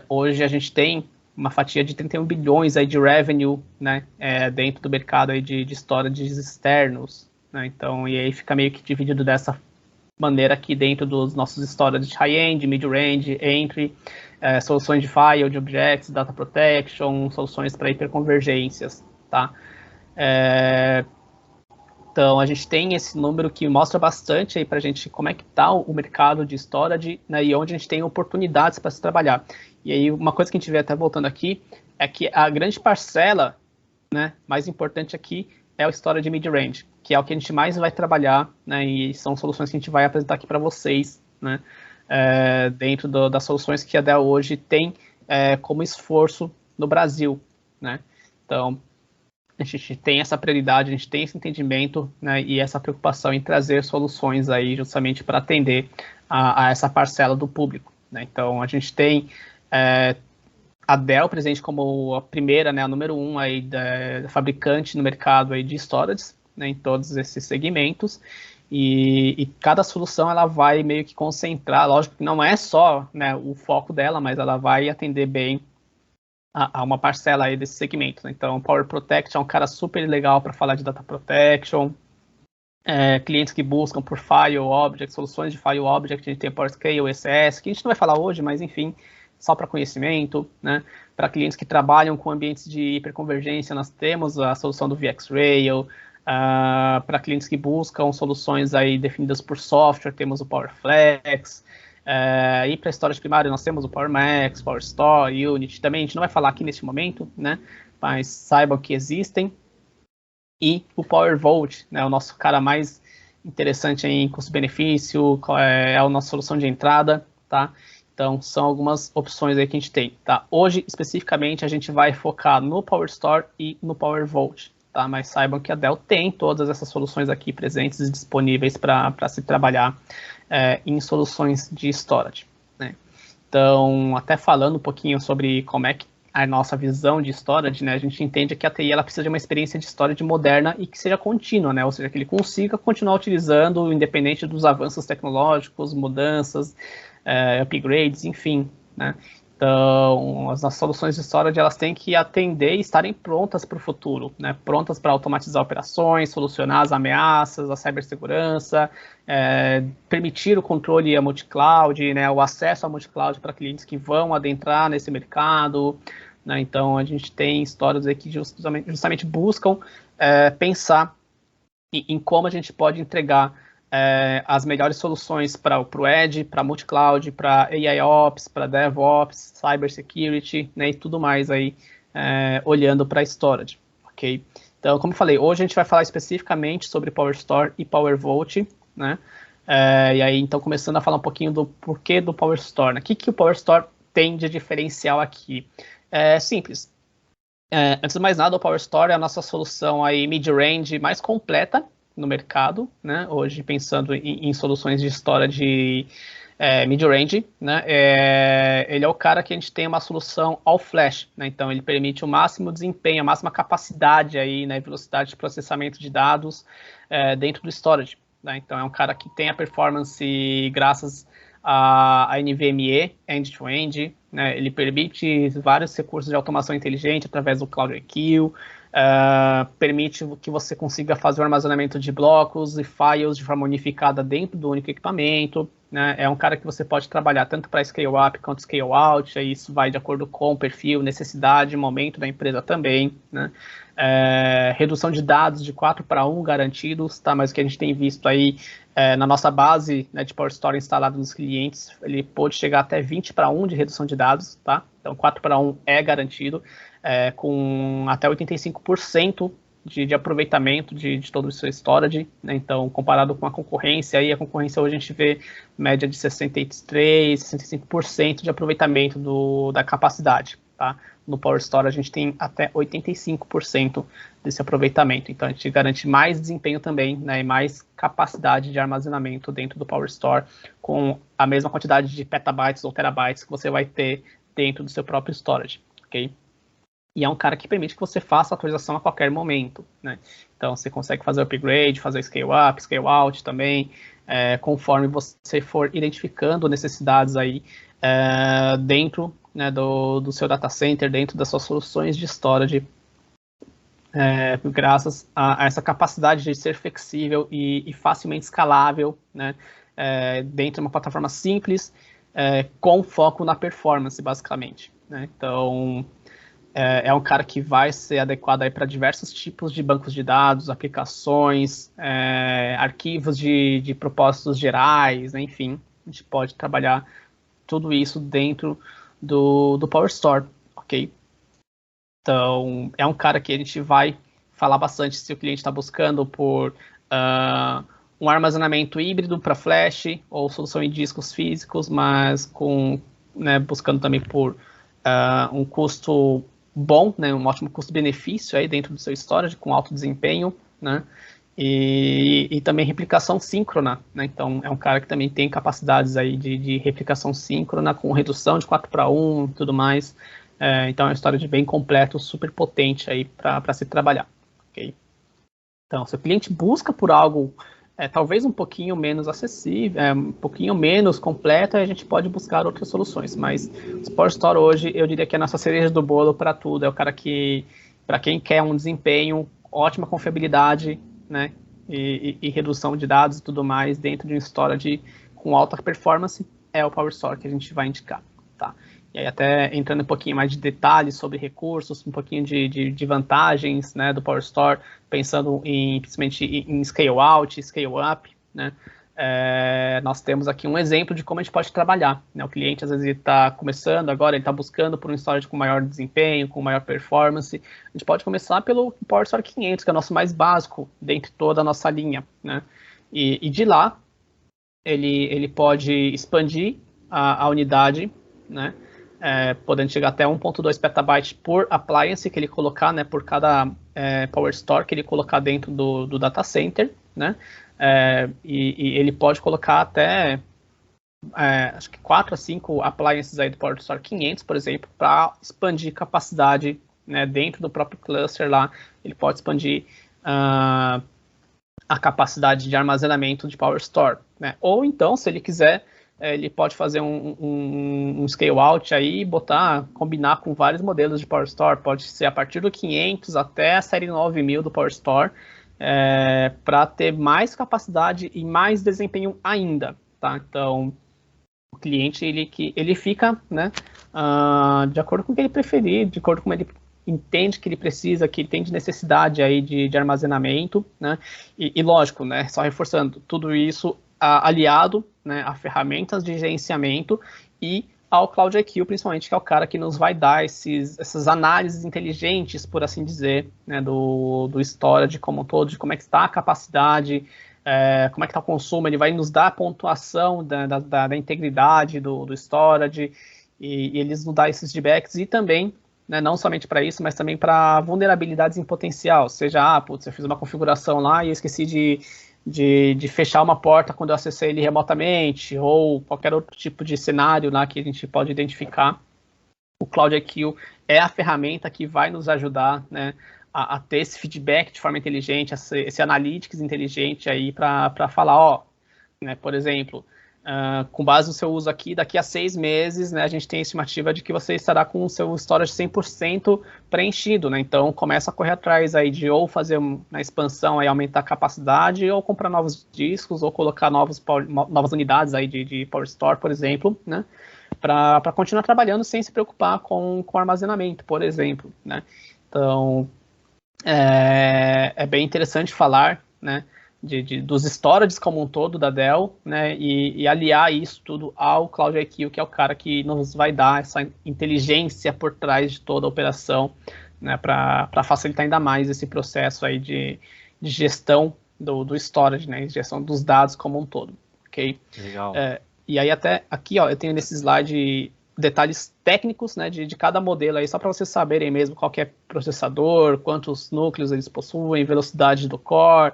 hoje a gente tem uma fatia de 31 bilhões aí de revenue, né, dentro do mercado aí de storages externos, né, então, e aí fica meio que dividido dessa maneira aqui dentro dos nossos storages mid-range, mid-range, entry, soluções de file, de objects, data protection, soluções para hiperconvergências, tá? Então, a gente tem esse número que mostra bastante aí para a gente como é que está o mercado de storage, né, e onde a gente tem oportunidades para se trabalhar. E aí, uma coisa que a gente vê até voltando aqui, é que a grande parcela, né, mais importante aqui é o storage mid-range, que é o que a gente mais vai trabalhar, né, e são soluções que a gente vai apresentar aqui para vocês, né, dentro das soluções que a Dell hoje tem como esforço no Brasil, né. Então, a gente tem essa prioridade, a gente tem esse entendimento, né, e essa preocupação em trazer soluções aí justamente para atender a essa parcela do público, né? Então, a gente tem a Dell presente como a primeira, né, a número 1 aí da fabricante no mercado aí de storage, né, em todos esses segmentos, e cada solução ela vai meio que concentrar, lógico que não é só, né, o foco dela, mas ela vai atender bem a uma parcela aí desse segmento, né? Então, Power Protection é um cara super legal para falar de Data Protection, clientes que buscam por File Object, soluções de File Object, a gente tem PowerScale, ECS, que a gente não vai falar hoje, mas enfim, só para conhecimento, né? Para clientes que trabalham com ambientes de hiperconvergência, nós temos a solução do VxRail, para clientes que buscam soluções aí definidas por software, temos o PowerFlex, e para storage primário nós temos o PowerMax, PowerStore, Unity, também a gente não vai falar aqui neste momento, né, mas saibam que existem, e o PowerVault, né, o nosso cara mais interessante em custo-benefício, é a nossa solução de entrada, tá, então são algumas opções aí que a gente tem, tá, hoje especificamente a gente vai focar no PowerStore e no PowerVault, tá, mas saibam que a Dell tem todas essas soluções aqui presentes e disponíveis para se trabalhar em soluções de storage, né? Então, até falando um pouquinho sobre como é que a nossa visão de storage, né, a gente entende que a TI ela precisa de uma experiência de storage moderna e que seja contínua, né, ou seja, que ele consiga continuar utilizando, independente dos avanços tecnológicos, mudanças, upgrades, enfim, né? Então, as nossas soluções de storage, elas têm que atender e estarem prontas para o futuro, né? Prontas para automatizar operações, solucionar as ameaças, a cibersegurança, permitir o controle a multi-cloud, né? O acesso a multi-cloud para clientes que vão adentrar nesse mercado, né? Então, a gente tem storage que justamente buscam pensar em como a gente pode entregar as melhores soluções para o Edge, para multi-cloud, para AIOps, para DevOps, Cybersecurity, né, e tudo mais aí, olhando para storage, ok? Então, como eu falei, hoje a gente vai falar especificamente sobre PowerStore e PowerVault, né? E aí, então, começando a falar um pouquinho do porquê do PowerStore, né? O que o PowerStore tem de diferencial aqui? É simples. Antes de mais nada, o PowerStore é a nossa solução aí mid-range mais completa no mercado, né? Hoje, pensando em soluções de storage mid-range, né? Ele é o cara que a gente tem uma solução all-flash, né? Então, ele permite o máximo desempenho, a máxima capacidade aí, né? Velocidade de processamento de dados dentro do storage, né? Então, é um cara que tem a performance graças a NVMe, end-to-end, né? Ele permite vários recursos de automação inteligente através do CloudIQ, permite que você consiga fazer o armazenamento de blocos e files de forma unificada dentro do único equipamento, né? É um cara que você pode trabalhar tanto para scale up quanto scale out, aí isso vai de acordo com o perfil, necessidade, momento da empresa também, né? Redução de dados de 4:1 garantidos, tá? Mas o que a gente tem visto aí na nossa base, né, de PowerStore instalado nos clientes, ele pode chegar até 20:1 de redução de dados, tá? Então 4:1 é garantido, com até 85% de aproveitamento de todo o seu storage, né? Então, comparado com a concorrência, aí a concorrência hoje a gente vê média de 63%, 65% de aproveitamento da capacidade, tá? No PowerStore a gente tem até 85% desse aproveitamento, então a gente garante mais desempenho também, né, e mais capacidade de armazenamento dentro do PowerStore com a mesma quantidade de petabytes ou terabytes que você vai ter dentro do seu próprio storage, ok? E é um cara que permite que você faça a atualização a qualquer momento, né? Então, você consegue fazer upgrade, fazer scale up, scale out também, conforme você for identificando necessidades aí dentro, né, do seu data center, dentro das suas soluções de storage, graças a essa capacidade de ser flexível e facilmente escalável, né, dentro de uma plataforma simples, com foco na performance, basicamente, né? Então, é um cara que vai ser adequado para diversos tipos de bancos de dados, aplicações, arquivos de propósitos gerais, né? Enfim, a gente pode trabalhar tudo isso dentro do PowerStore, ok? Então, é um cara que a gente vai falar bastante se o cliente está buscando por um armazenamento híbrido para flash ou solução em discos físicos, mas buscando também por um custo bom, né, um ótimo custo-benefício aí dentro do seu storage, com alto desempenho, né, e também replicação síncrona, né, então é um cara que também tem capacidades aí de replicação síncrona, com redução de 4:1 e tudo mais, então é uma storage bem completo, super potente aí para se trabalhar, ok? Então, se o cliente busca por algo talvez um pouquinho menos acessível, um pouquinho menos completo, a gente pode buscar outras soluções, mas o PowerStore hoje, eu diria que é a nossa cereja do bolo para tudo, é o cara que, para quem quer um desempenho, ótima confiabilidade, né, e redução de dados e tudo mais, dentro de um storage com alta performance, é o PowerStore que a gente vai indicar, tá? E aí até entrando um pouquinho mais de detalhes sobre recursos, um pouquinho de vantagens, né, do PowerStore, pensando principalmente em scale out, scale up, né, nós temos aqui um exemplo de como a gente pode trabalhar, né? O cliente às vezes está começando agora, ele está buscando por um storage com maior desempenho, com maior performance, a gente pode começar pelo PowerStore 500, que é o nosso mais básico, dentre toda a nossa linha, né, e de lá, ele pode expandir a unidade, né, podendo chegar até 1.2 petabytes por appliance que ele colocar, né, por cada PowerStore que ele colocar dentro do data center, né, e ele pode colocar até acho que 4 a 5 appliances aí do PowerStore 500, por exemplo, para expandir capacidade, né, dentro do próprio cluster lá, ele pode expandir a capacidade de armazenamento de PowerStore, né, ou então, se ele quiser ele pode fazer um scale out aí, combinar com vários modelos de PowerStore, pode ser a partir do 500 até a série 9000 do PowerStore, para ter mais capacidade e mais desempenho ainda, tá? Então, o cliente, ele fica, né, de acordo com o que ele preferir, de acordo com como ele entende que ele precisa, que ele tem de necessidade aí de armazenamento, né, e lógico, né, só reforçando, tudo isso aliado, né, a ferramentas de gerenciamento e ao Cloud IQ, principalmente, que é o cara que nos vai dar essas análises inteligentes, por assim dizer, né, do storage como um todo, de como é que está a capacidade, como é que está o consumo, ele vai nos dar a pontuação da integridade do storage, e eles nos dão esses feedbacks, e também, né, não somente para isso, mas também para vulnerabilidades em potencial, seja, putz, eu fiz uma configuração lá e eu esqueci de fechar uma porta quando eu acessei ele remotamente, ou qualquer outro tipo de cenário lá que a gente pode identificar. O Cloud IQ é a ferramenta que vai nos ajudar, né, a ter esse feedback de forma inteligente, esse analytics inteligente aí para falar, né, por exemplo, com base no seu uso aqui, daqui a 6 meses, né, a gente tem a estimativa de que você estará com o seu storage 100% preenchido, né, então começa a correr atrás aí de ou fazer uma expansão, aí aumentar a capacidade, ou comprar novos discos, ou colocar novas unidades aí de PowerStore, por exemplo, né, para continuar trabalhando sem se preocupar com armazenamento, por exemplo, né, então é bem interessante falar, né, dos storages como um todo da Dell, né, e aliar isso tudo ao Cloud IQ, que é o cara que nos vai dar essa inteligência por trás de toda a operação, né, para facilitar ainda mais esse processo aí de gestão do storage, né, gestão dos dados como um todo, ok? Legal. E aí até aqui, eu tenho nesse slide detalhes técnicos, né, de cada modelo aí, só para vocês saberem mesmo qual que é processador, quantos núcleos eles possuem, velocidade do core,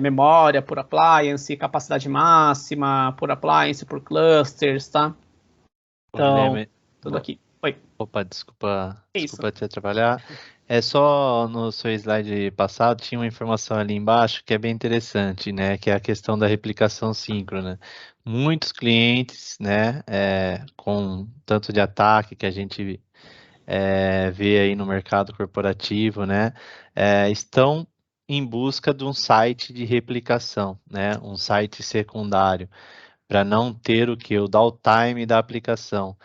memória por appliance, capacidade máxima por appliance, por clusters, tá? Então, tudo aqui. Oi. Opa, desculpa te atrapalhar. É só no seu slide passado tinha uma informação ali embaixo que é bem interessante, né? Que é a questão da replicação síncrona. Muitos clientes, né, com tanto de ataque que a gente vê aí no mercado corporativo, né, estão em busca de um site de replicação, né, um site secundário, para não ter o downtime da aplicação.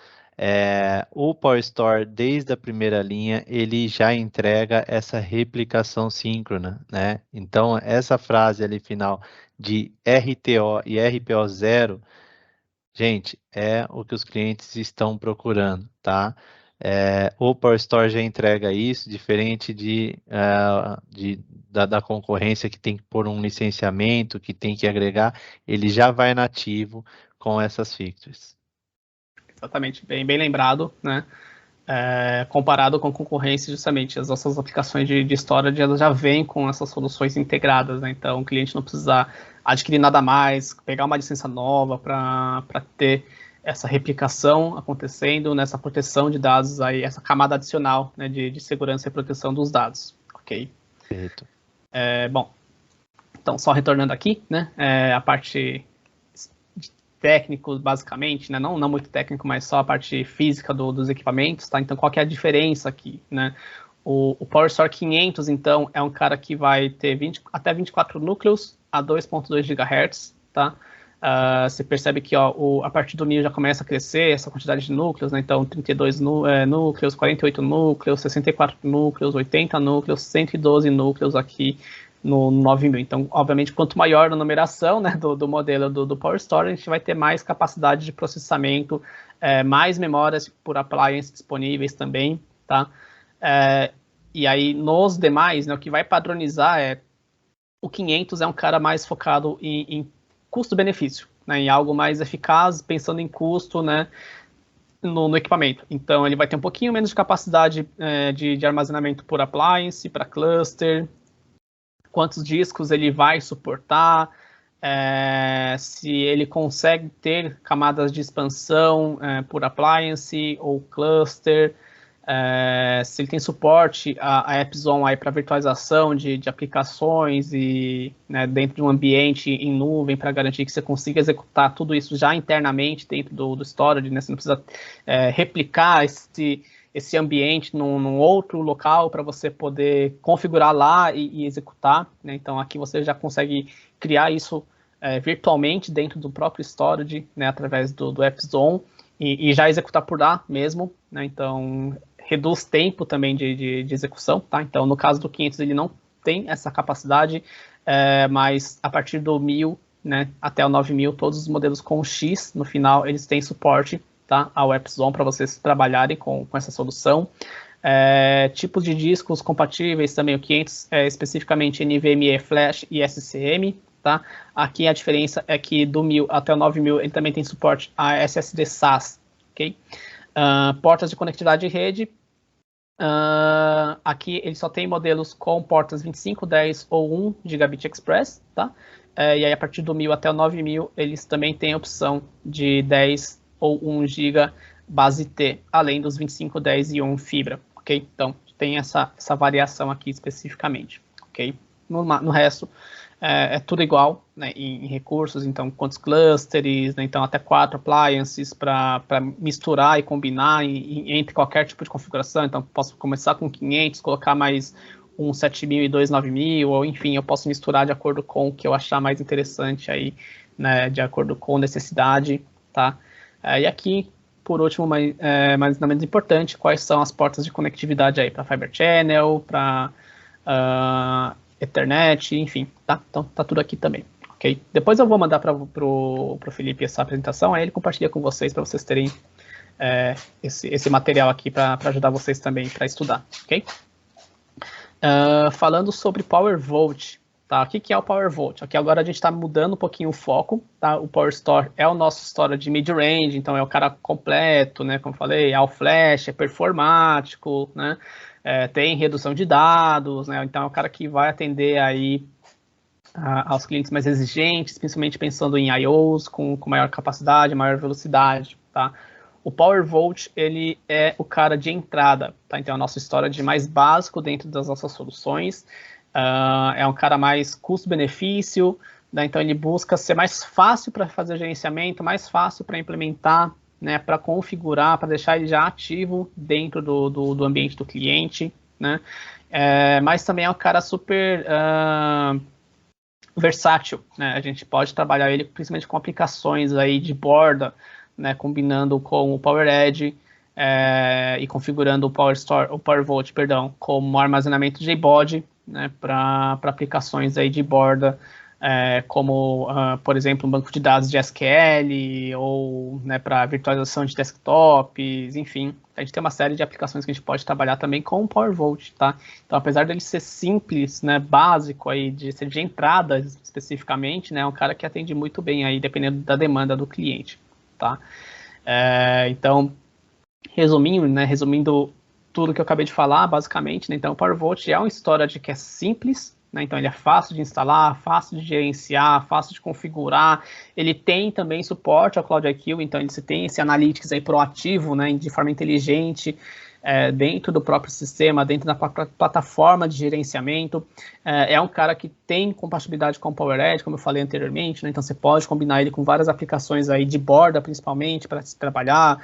O PowerStore, desde a primeira linha, ele já entrega essa replicação síncrona, né? Então, essa frase ali final de RTO e RPO 0, gente, é o que os clientes estão procurando, tá? O PowerStore já entrega isso, diferente da concorrência que tem que pôr um licenciamento, que tem que agregar, ele já vai nativo com essas features. Exatamente, bem lembrado, né? Comparado com a concorrência, justamente, as nossas aplicações de storage, elas já vêm com essas soluções integradas, né? Então, o cliente não precisa adquirir nada mais, pegar uma licença nova para ter essa replicação acontecendo, nessa proteção de dados, aí, essa camada adicional, né, de segurança e proteção dos dados, ok? Perfeito. Bom, então, só retornando aqui, né, a parte técnico, basicamente, né? Não muito técnico, mas só a parte física dos equipamentos, tá? Então, qual que é a diferença aqui, né? O PowerStore 500, então, é um cara que vai ter até 24 núcleos a 2.2 GHz, tá? Você percebe que a partir do 1000 já começa a crescer essa quantidade de núcleos, né? Então, 32 núcleos, 48 núcleos, 64 núcleos, 80 núcleos, 112 núcleos aqui no 9000. Então, obviamente, quanto maior a numeração, né, do modelo do PowerStore, a gente vai ter mais capacidade de processamento, mais memórias por appliance disponíveis também, tá? E aí, nos demais, né, o que vai padronizar o 500 é um cara mais focado em custo-benefício, né, em algo mais eficaz, pensando em custo, né, no equipamento. Então, ele vai ter um pouquinho menos de capacidade de armazenamento por appliance, para cluster, quantos discos ele vai suportar, se ele consegue ter camadas de expansão por appliance ou cluster, se ele tem suporte a AppZone aí para virtualização de aplicações e, né, dentro de um ambiente em nuvem para garantir que você consiga executar tudo isso já internamente dentro do storage, né? Você não precisa replicar esse ambiente num outro local para você poder configurar lá e executar, né? Então aqui você já consegue criar isso virtualmente dentro do próprio storage, né, através do AppZone e já executar por lá mesmo, né? Então reduz tempo também de execução, tá? Então, no caso do 500, ele não tem essa capacidade, mas a partir do 1000, né, até o 9000, todos os modelos com X, no final, eles têm suporte, tá, ao AppZone para vocês trabalharem com essa solução. Tipos de discos compatíveis também, o 500 especificamente NVMe, Flash e SCM, tá? Aqui a diferença é que do 1000 até o 9000, ele também tem suporte a SSD SAS, ok? Portas de conectividade de rede. Aqui ele só tem modelos com portas 25, 10 ou 1 Gigabit Express, tá? E aí a partir do 1000 até o 9000 eles também têm a opção de 10 ou 1 GB base T, além dos 25, 10 e 1 fibra, ok? Então tem essa variação aqui especificamente, ok? No resto é tudo igual, né, em recursos, então quantos clusters, né, então até 4 appliances para misturar e combinar entre qualquer tipo de configuração. Então posso começar com 500, colocar mais um 7000 e dois 9000, ou enfim, eu posso misturar de acordo com o que eu achar mais interessante aí, né, de acordo com necessidade, tá? E aqui, por último, mas não menos importante, quais são as portas de conectividade aí para Fiber Channel, para Ethernet, enfim, tá? Então tá tudo aqui também, ok? Depois eu vou mandar para o Felipe essa apresentação, aí ele compartilha com vocês para vocês terem esse material aqui para ajudar vocês também para estudar, ok? Falando sobre PowerVolt, tá? O que é o PowerVolt? Aqui agora a gente está mudando um pouquinho o foco, tá? O PowerStore é o nosso storage de mid-range, então é o cara completo, né? Como eu falei, é all flash, é performático, né? Tem redução de dados, né? Então é o cara que vai atender aí aos clientes mais exigentes, principalmente pensando em I/Os com maior capacidade, maior velocidade, tá? O PowerVolt, ele é o cara de entrada, tá? Então é o nosso storage mais básico dentro das nossas soluções, é um cara mais custo-benefício, né? Então ele busca ser mais fácil para fazer gerenciamento, mais fácil para implementar, né, para configurar, para deixar ele já ativo dentro do ambiente do cliente, né? Mas também é um cara super versátil, né? A gente pode trabalhar ele principalmente com aplicações aí de borda, né, combinando com o PowerEdge e configurando o PowerVolt, perdão, como armazenamento JBOD, né, para aplicações aí de borda, como, por exemplo, um banco de dados de SQL, ou, né, para virtualização de desktops, enfim. A gente tem uma série de aplicações que a gente pode trabalhar também com o PowerVolt, tá? Então, apesar dele ser simples, né, básico, aí, de ser de entrada especificamente, né, é um cara que atende muito bem aí, dependendo da demanda do cliente, tá? Então, resumindo tudo que eu acabei de falar, basicamente, né, então o PowerVolt é um storage que é simples, né, então ele é fácil de instalar, fácil de gerenciar, fácil de configurar, ele tem também suporte ao CloudIQ, então ele tem esse analytics aí proativo, né, de forma inteligente, dentro do próprio sistema, dentro da plataforma de gerenciamento. É um cara que tem compatibilidade com o PowerEdge, como eu falei anteriormente, né? Então você pode combinar ele com várias aplicações aí de borda, principalmente, para se trabalhar,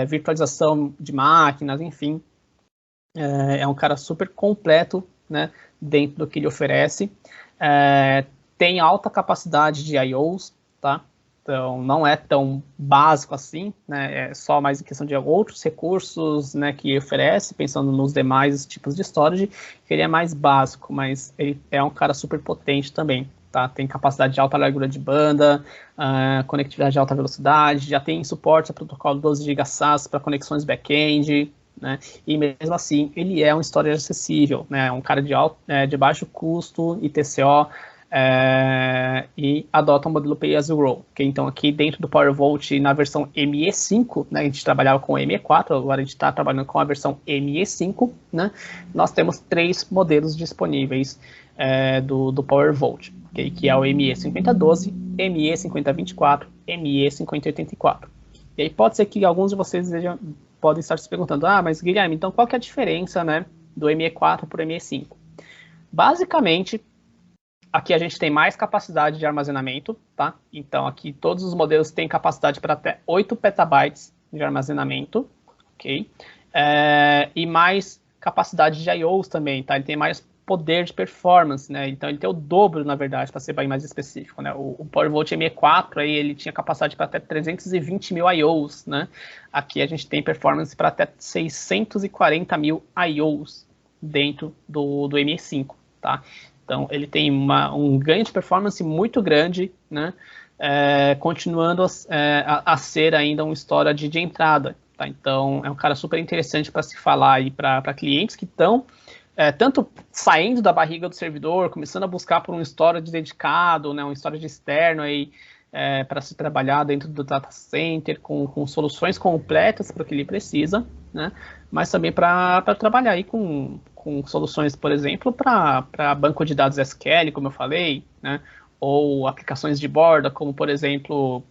virtualização de máquinas, enfim. É um cara super completo, né, dentro do que ele oferece. Tem alta capacidade de I/Os, tá? Então, não é tão básico assim, né? É só mais em questão de outros recursos, né, que oferece, pensando nos demais tipos de storage, que ele é mais básico, mas ele é um cara super potente também, tá? Tem capacidade de alta largura de banda, conectividade de alta velocidade, já tem suporte a protocolo 12 GB SAS para conexões back-end, né? E mesmo assim, ele é um storage acessível, né? Um cara de baixo custo, ITCO, e adota o modelo Pay as you Grow, okay? Então aqui dentro do PowerVolt, na versão ME5, né, a gente trabalhava com ME4, agora a gente está trabalhando com a versão ME5, né, nós temos 3 modelos disponíveis do PowerVolt, okay? Que é o ME5012, ME5024, ME5084. E aí pode ser que alguns de vocês podem estar se perguntando, mas Guilherme, então qual que é a diferença, né, do ME4 para o ME5? Basicamente, aqui a gente tem mais capacidade de armazenamento, tá? Então aqui todos os modelos têm capacidade para até 8 petabytes de armazenamento, ok? E mais capacidade de I/Os também, tá? Ele tem mais poder de performance, né? Então ele tem o dobro, na verdade, para ser bem mais específico, né? O PowerVolt ME4 aí ele tinha capacidade para até 320 mil I/Os, né? Aqui a gente tem performance para até 640 mil I/Os dentro do ME5, tá? Então ele tem um ganho de performance muito grande, né? Continuando a ser ainda uma história de entrada, tá? Então é um cara super interessante para se falar aí para clientes que estão tanto saindo da barriga do servidor, começando a buscar por um storage dedicado, né, um storage externo aí, para se trabalhar dentro do data center, com soluções completas para o que ele precisa, né, mas também para trabalhar aí com soluções, por exemplo, para banco de dados SQL, como eu falei, né, ou aplicações de borda, como, por exemplo,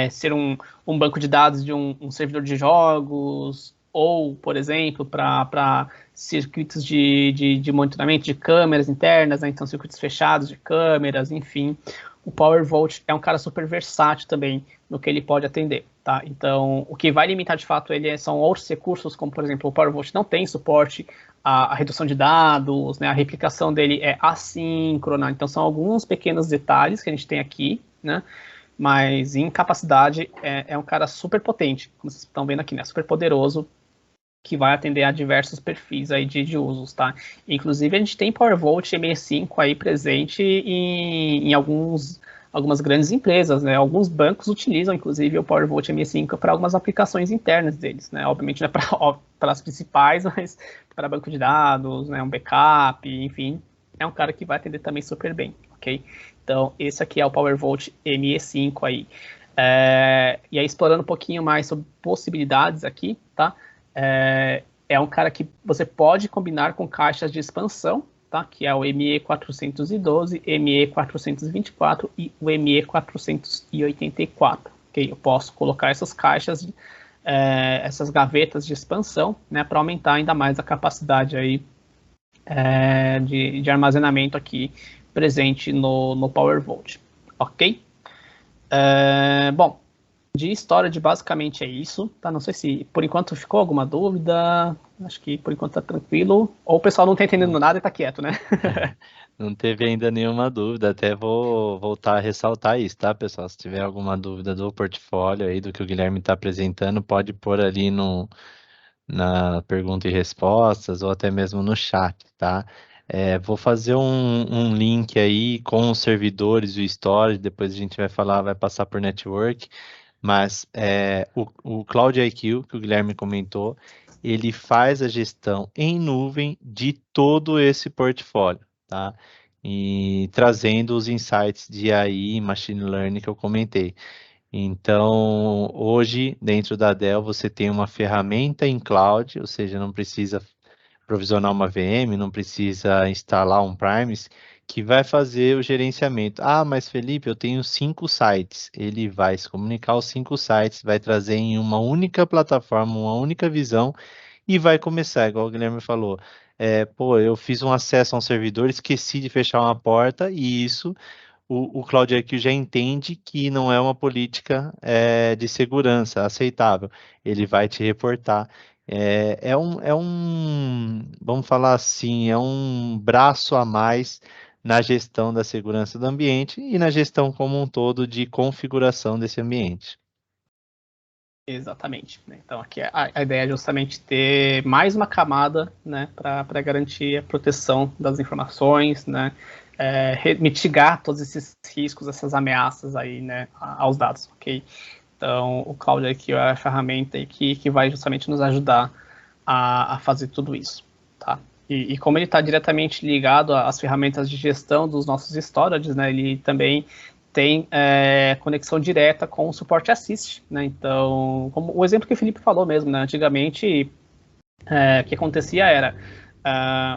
ser um banco de dados de um servidor de jogos, ou, por exemplo, para circuitos de monitoramento de câmeras internas, né? Então circuitos fechados de câmeras, enfim. O PowerVolt é um cara super versátil também no que ele pode atender, tá? Então, o que vai limitar de fato ele são outros recursos, como, por exemplo, o PowerVolt não tem suporte à redução de dados, né? A replicação dele é assíncrona, então são alguns pequenos detalhes que a gente tem aqui, né? Mas em capacidade é um cara super potente, como vocês estão vendo aqui, né? Super poderoso, que vai atender a diversos perfis aí de usos, tá? Inclusive, a gente tem PowerVolt ME5 aí presente em algumas grandes empresas, né? Alguns bancos utilizam, inclusive, o PowerVolt ME5 para algumas aplicações internas deles, né? Obviamente não é para as principais, mas para banco de dados, né? Um backup, enfim. É um cara que vai atender também super bem, ok? Então, esse aqui é o PowerVolt ME5 aí. E aí, explorando um pouquinho mais sobre possibilidades aqui, tá? É um cara que você pode combinar com caixas de expansão, tá? Que é o ME412, ME424 e o ME484. Okay? Eu posso colocar essas caixas, essas gavetas de expansão, né? Para aumentar ainda mais a capacidade aí, de armazenamento aqui presente no PowerVolt. Ok? Bom, de storage basicamente é isso, tá? Não sei se por enquanto ficou alguma dúvida, acho que por enquanto tá tranquilo, ou o pessoal não tá entendendo nada e tá quieto, né? Não teve ainda nenhuma dúvida, até vou voltar a ressaltar isso, tá, pessoal? Se tiver alguma dúvida do portfólio aí, do que o Guilherme está apresentando, pode pôr ali na pergunta e respostas, ou até mesmo no chat, tá? Vou fazer um link aí com os servidores e o storage, depois a gente vai passar por network, mas o Cloud IQ, que o Guilherme comentou, ele faz a gestão em nuvem de todo esse portfólio, tá? E trazendo os insights de AI e Machine Learning que eu comentei. Então, hoje, dentro da Dell, você tem uma ferramenta em cloud, ou seja, não precisa provisionar uma VM, não precisa instalar um Primes, que vai fazer o gerenciamento. Mas Felipe, eu tenho 5 sites. Ele vai se comunicar os 5 sites, vai trazer em uma única plataforma, uma única visão, e vai começar, igual o Guilherme falou. Eu fiz um acesso a um servidor, esqueci de fechar uma porta, e isso o Cloud IQ já entende que não é uma política de segurança aceitável. Ele vai te reportar. Vamos falar assim, é um braço a mais na gestão da segurança do ambiente e na gestão como um todo de configuração desse ambiente. Exatamente. Né? Então, aqui a ideia é justamente ter mais uma camada, né, para garantir a proteção das informações, né, mitigar todos esses riscos, essas ameaças aí, né, aos dados, ok? Então, o Cloud aqui é a ferramenta que vai justamente nos ajudar a fazer tudo isso, tá? E como ele está diretamente ligado às ferramentas de gestão dos nossos storages, né, ele também tem conexão direta com o Support Assist, né? Então, como o exemplo que o Felipe falou mesmo, né? Antigamente, o que acontecia era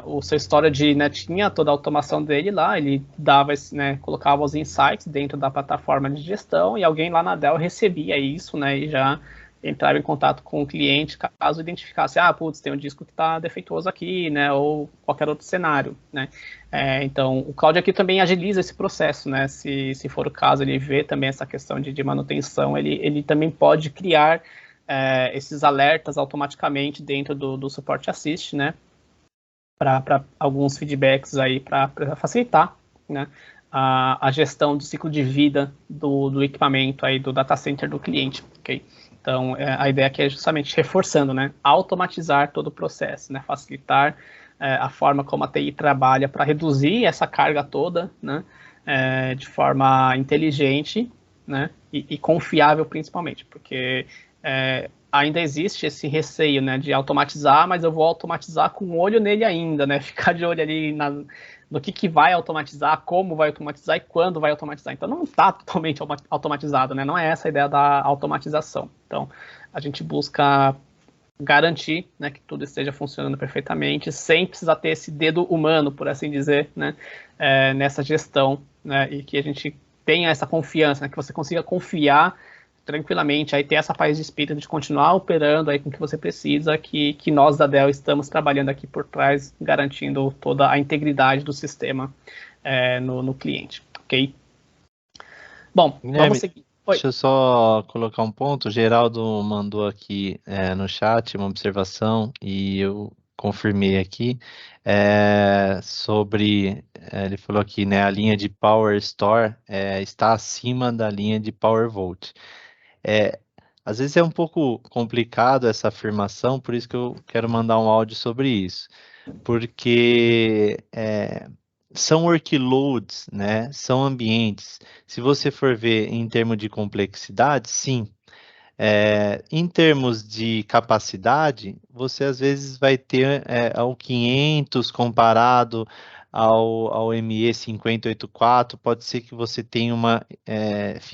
o seu storage, né, tinha toda a automação dele lá, ele dava, né, colocava os insights dentro da plataforma de gestão e alguém lá na Dell recebia isso, né, e já entrava em contato com o cliente caso identificasse, putz, tem um disco que está defeituoso aqui, né, ou qualquer outro cenário, né. Então, o Cloud aqui também agiliza esse processo, né, se for o caso, ele vê também essa questão de manutenção, ele também pode criar esses alertas automaticamente dentro do Support Assist, né, para alguns feedbacks aí para facilitar, né, a gestão do ciclo de vida do equipamento aí do data center do cliente, ok? Então, a ideia aqui é justamente reforçando, né, automatizar todo o processo, né, facilitar a forma como a TI trabalha para reduzir essa carga toda, né, de forma inteligente, né, e confiável principalmente, porque ainda existe esse receio, né, de automatizar, mas eu vou automatizar com um olho nele ainda, né, ficar de olho ali no que vai automatizar, como vai automatizar e quando vai automatizar. Então, não está totalmente automatizado, né? Não é essa a ideia da automatização. Então, a gente busca garantir, né, que tudo esteja funcionando perfeitamente, sem precisar ter esse dedo humano, por assim dizer, né, nessa gestão, né, e que a gente tenha essa confiança, né, que você consiga confiar tranquilamente, aí ter essa paz de espírito de continuar operando aí com o que você precisa, que nós da Dell estamos trabalhando aqui por trás, garantindo toda a integridade do sistema no cliente, ok? Bom, vamos seguir. Oi. Deixa eu só colocar um ponto. O Geraldo mandou aqui no chat uma observação e eu confirmei aqui sobre, ele falou aqui, né, a linha de Power Store está acima da linha de Power Volt. Às vezes é um pouco complicado essa afirmação, por isso que eu quero mandar um áudio sobre isso. Porque são workloads, né? São ambientes. Se você for ver em termos de complexidade, sim. Em termos de capacidade, você às vezes vai ter ao 500 comparado ao ME 5084, pode ser que você tenha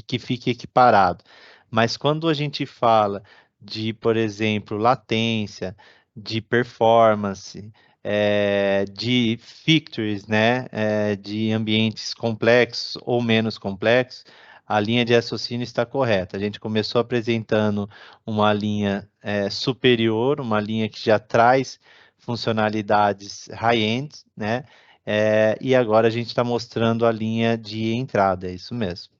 que fique equiparado. Mas quando a gente fala de, por exemplo, latência, de performance, de features, né, de ambientes complexos ou menos complexos, a linha de raciocínio está correta. A gente começou apresentando uma linha superior, uma linha que já traz funcionalidades high-end, né? E agora a gente está mostrando a linha de entrada, é isso mesmo.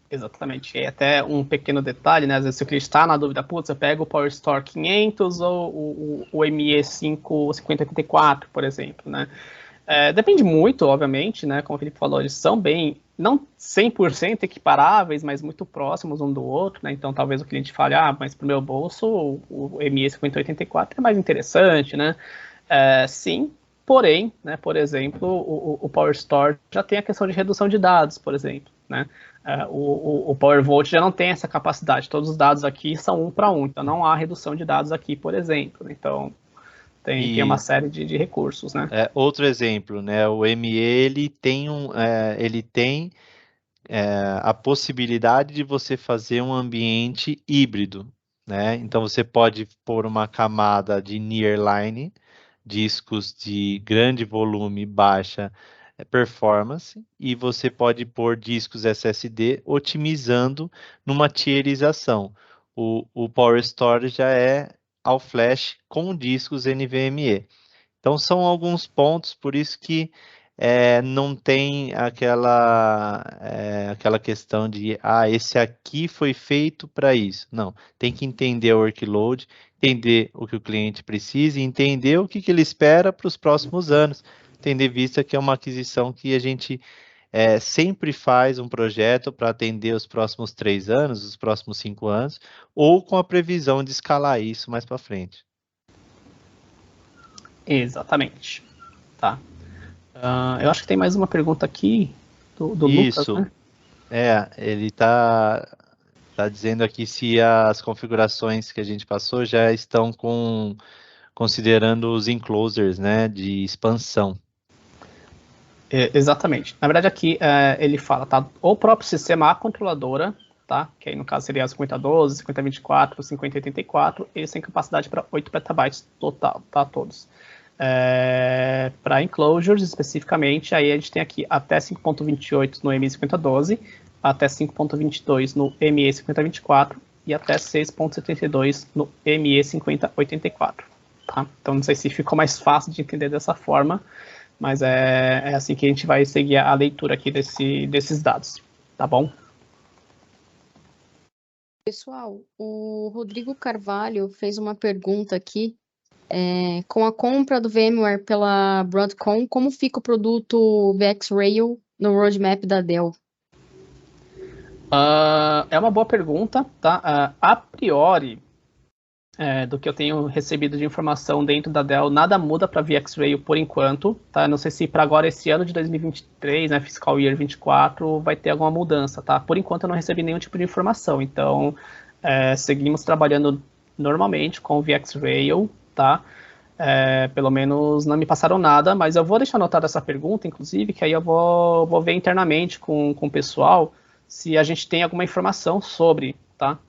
Exatamente. E até um pequeno detalhe, né? Às vezes, se o cliente está na dúvida, putz, eu pego o Power Store 500 ou o ME 5084, por exemplo, né? Depende muito, obviamente, né? Como o Felipe falou, eles são bem, não 100% equiparáveis, mas muito próximos um do outro, né? Então, talvez o cliente fale, mas para o meu bolso, o ME 5084 é mais interessante, né? Sim, porém, né, por exemplo, o Power Store já tem a questão de redução de dados, por exemplo, né? O PowerVolt já não tem essa capacidade. Todos os dados aqui são 1 para 1, então não há redução de dados aqui, por exemplo. Então, tem uma série de recursos, né? Outro exemplo, né? O ME ele tem a possibilidade de você fazer um ambiente híbrido, né? Então você pode pôr uma camada de nearline, discos de grande volume, baixa performance, e você pode pôr discos SSD otimizando numa tierização. O Power Storage já é ao flash com discos NVMe. Então, são alguns pontos, por isso que não tem aquela questão de, esse aqui foi feito para isso. Não, tem que entender o workload, entender o que o cliente precisa e entender o que ele espera para os próximos anos, tendo em vista que é uma aquisição que a gente sempre faz um projeto para atender os próximos 3 anos, os próximos 5 anos, ou com a previsão de escalar isso mais para frente. Exatamente. Tá. Eu acho que tem mais uma pergunta aqui do Isso. Lucas, né? Ele está dizendo aqui se as configurações que a gente passou já estão considerando os enclosures, né, de expansão. Exatamente. Na verdade, aqui ele fala, tá? O próprio sistema, a controladora, tá? Que aí no caso seria a 5012, 5024, 5084, eles têm capacidade para 8 petabytes total, tá? Todos. Para enclosures, especificamente, aí a gente tem aqui até 5.28 no ME5012, até 5.22 no ME5024 e até 6,72 no ME5084. Tá? Então não sei se ficou mais fácil de entender dessa forma, mas é assim que a gente vai seguir a leitura aqui desses dados, tá bom? Pessoal, o Rodrigo Carvalho fez uma pergunta aqui. Com a compra do VMware pela Broadcom, como fica o produto VxRail no roadmap da Dell? É uma boa pergunta, tá? A priori, do que eu tenho recebido de informação dentro da Dell, nada muda para VxRail por enquanto, tá? Não sei se para agora, esse ano de 2023, né, Fiscal Year 24, vai ter alguma mudança, tá? Por enquanto eu não recebi nenhum tipo de informação, então seguimos trabalhando normalmente com o VxRail, tá? Pelo menos não me passaram nada, mas eu vou deixar anotada essa pergunta, inclusive, que aí eu vou ver internamente com o pessoal se a gente tem alguma informação sobre, tá?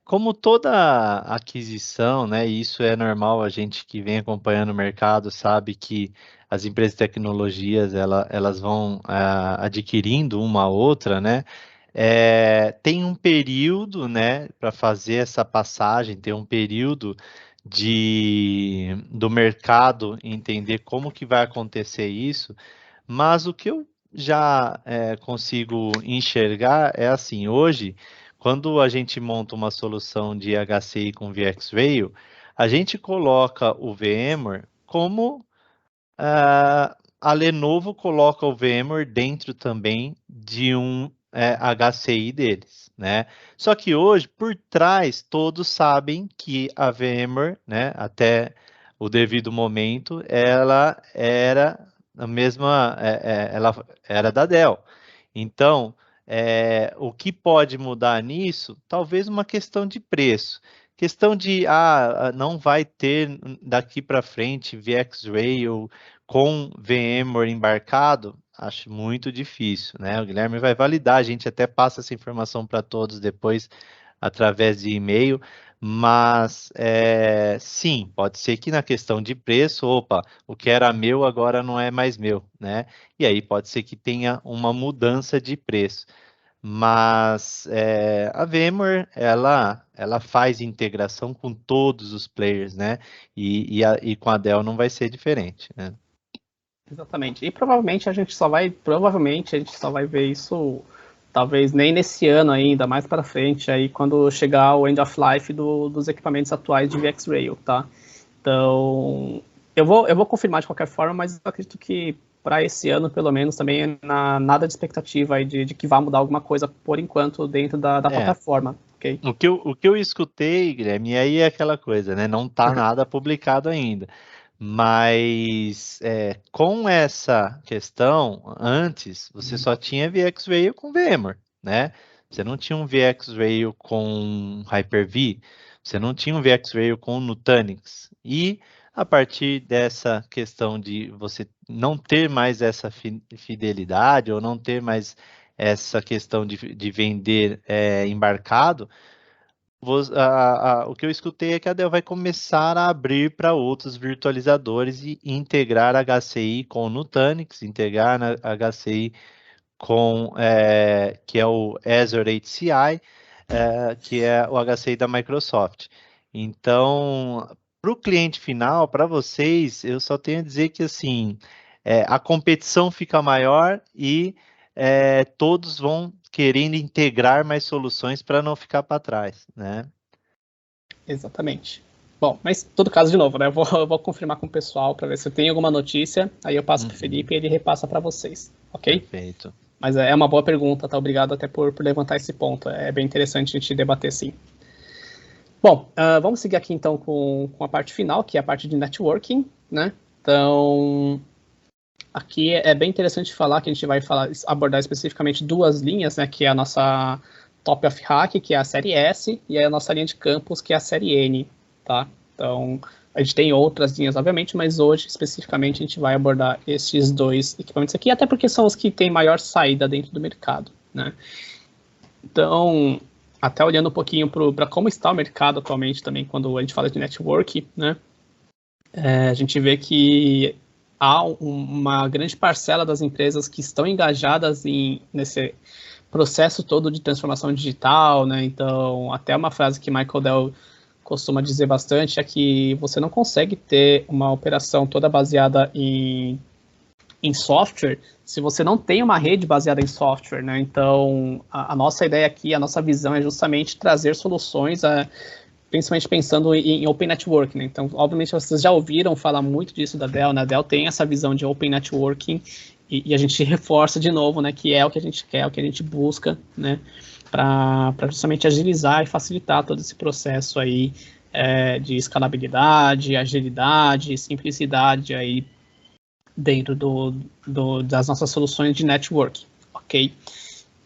Como toda aquisição, né, e isso é normal, a gente que vem acompanhando o mercado sabe que as empresas de tecnologias, elas vão adquirindo uma a outra, né, tem um período, né, para fazer essa passagem, tem um período do mercado entender como que vai acontecer isso, mas o que eu já consigo enxergar é assim, hoje, quando a gente monta uma solução de HCI com VxRail, a gente coloca o VMware como a Lenovo coloca o VMware dentro também de um HCI deles, né? Só que hoje, por trás, todos sabem que a VMware, né, até o devido momento, ela era a mesma, ela era da Dell. Então, o que pode mudar nisso? Talvez uma questão de preço. Questão de, não vai ter daqui para frente VxRail com VMware embarcado, acho muito difícil, né? O Guilherme vai validar, a gente até passa essa informação para todos depois através de e-mail, mas sim, pode ser que na questão de preço, opa, o que era meu agora não é mais meu, né? E aí pode ser que tenha uma mudança de preço. Mas a VMware, ela faz integração com todos os players, né? E com a Dell não vai ser diferente, né? Exatamente. E provavelmente a gente só vai ver isso, talvez nem nesse ano ainda, mais para frente, aí quando chegar o end of life dos equipamentos atuais de VxRail, tá? Então, eu vou confirmar de qualquer forma, mas eu acredito que para esse ano, pelo menos, também nada de expectativa aí de que vá mudar alguma coisa por enquanto dentro da plataforma. Okay? O que eu escutei, Guilherme, e aí é aquela coisa, né? Não está nada publicado ainda. Mas com essa questão, antes, você só tinha VxRail com VMware, né? Você não tinha um VxRail com Hyper-V, você não tinha um VxRail com Nutanix. E a partir dessa questão de você não ter mais essa fidelidade ou não ter mais essa questão de vender embarcado, o que eu escutei é que a Dell vai começar a abrir para outros virtualizadores e integrar HCI com o Nutanix, integrar na HCI com que é o Azure HCI, que é o HCI da Microsoft. Então, para o cliente final, para vocês, eu só tenho a dizer que assim a competição fica maior e todos vão querendo integrar mais soluções para não ficar para trás, né? Exatamente. Bom, mas todo caso, de novo, né? Eu vou confirmar com o pessoal para ver se tem alguma notícia, aí eu passo para o Felipe e ele repassa para vocês, ok? Perfeito. Mas é uma boa pergunta, tá? Obrigado até por levantar esse ponto. É bem interessante a gente debater, sim. Bom, vamos seguir aqui então com a parte final, que é a parte de networking, né? Então, aqui é bem interessante falar que a gente vai abordar especificamente duas linhas, né? Que é a nossa Top of Hack, que é a série S, e a nossa linha de campus, que é a série N, tá? Então, a gente tem outras linhas, obviamente, mas hoje, especificamente, a gente vai abordar esses dois equipamentos aqui, até porque são os que têm maior saída dentro do mercado, né? Então, até olhando um pouquinho para como está o mercado atualmente também, quando a gente fala de network, né? A gente vê que há uma grande parcela das empresas que estão engajadas processo todo de transformação digital, né? Então, até uma frase que Michael Dell costuma dizer bastante é que você não consegue ter uma operação toda baseada em software se você não tem uma rede baseada em software, né? Então, a nossa ideia aqui, a nossa visão é justamente trazer soluções, principalmente pensando em Open Networking, né? Então, obviamente, vocês já ouviram falar muito disso da Dell, né? A Dell tem essa visão de Open Networking e a gente reforça de novo, né? Que é o que a gente quer, o que a gente busca, né? Para justamente agilizar e facilitar todo esse processo aí de escalabilidade, agilidade, simplicidade aí dentro das nossas soluções de network, ok?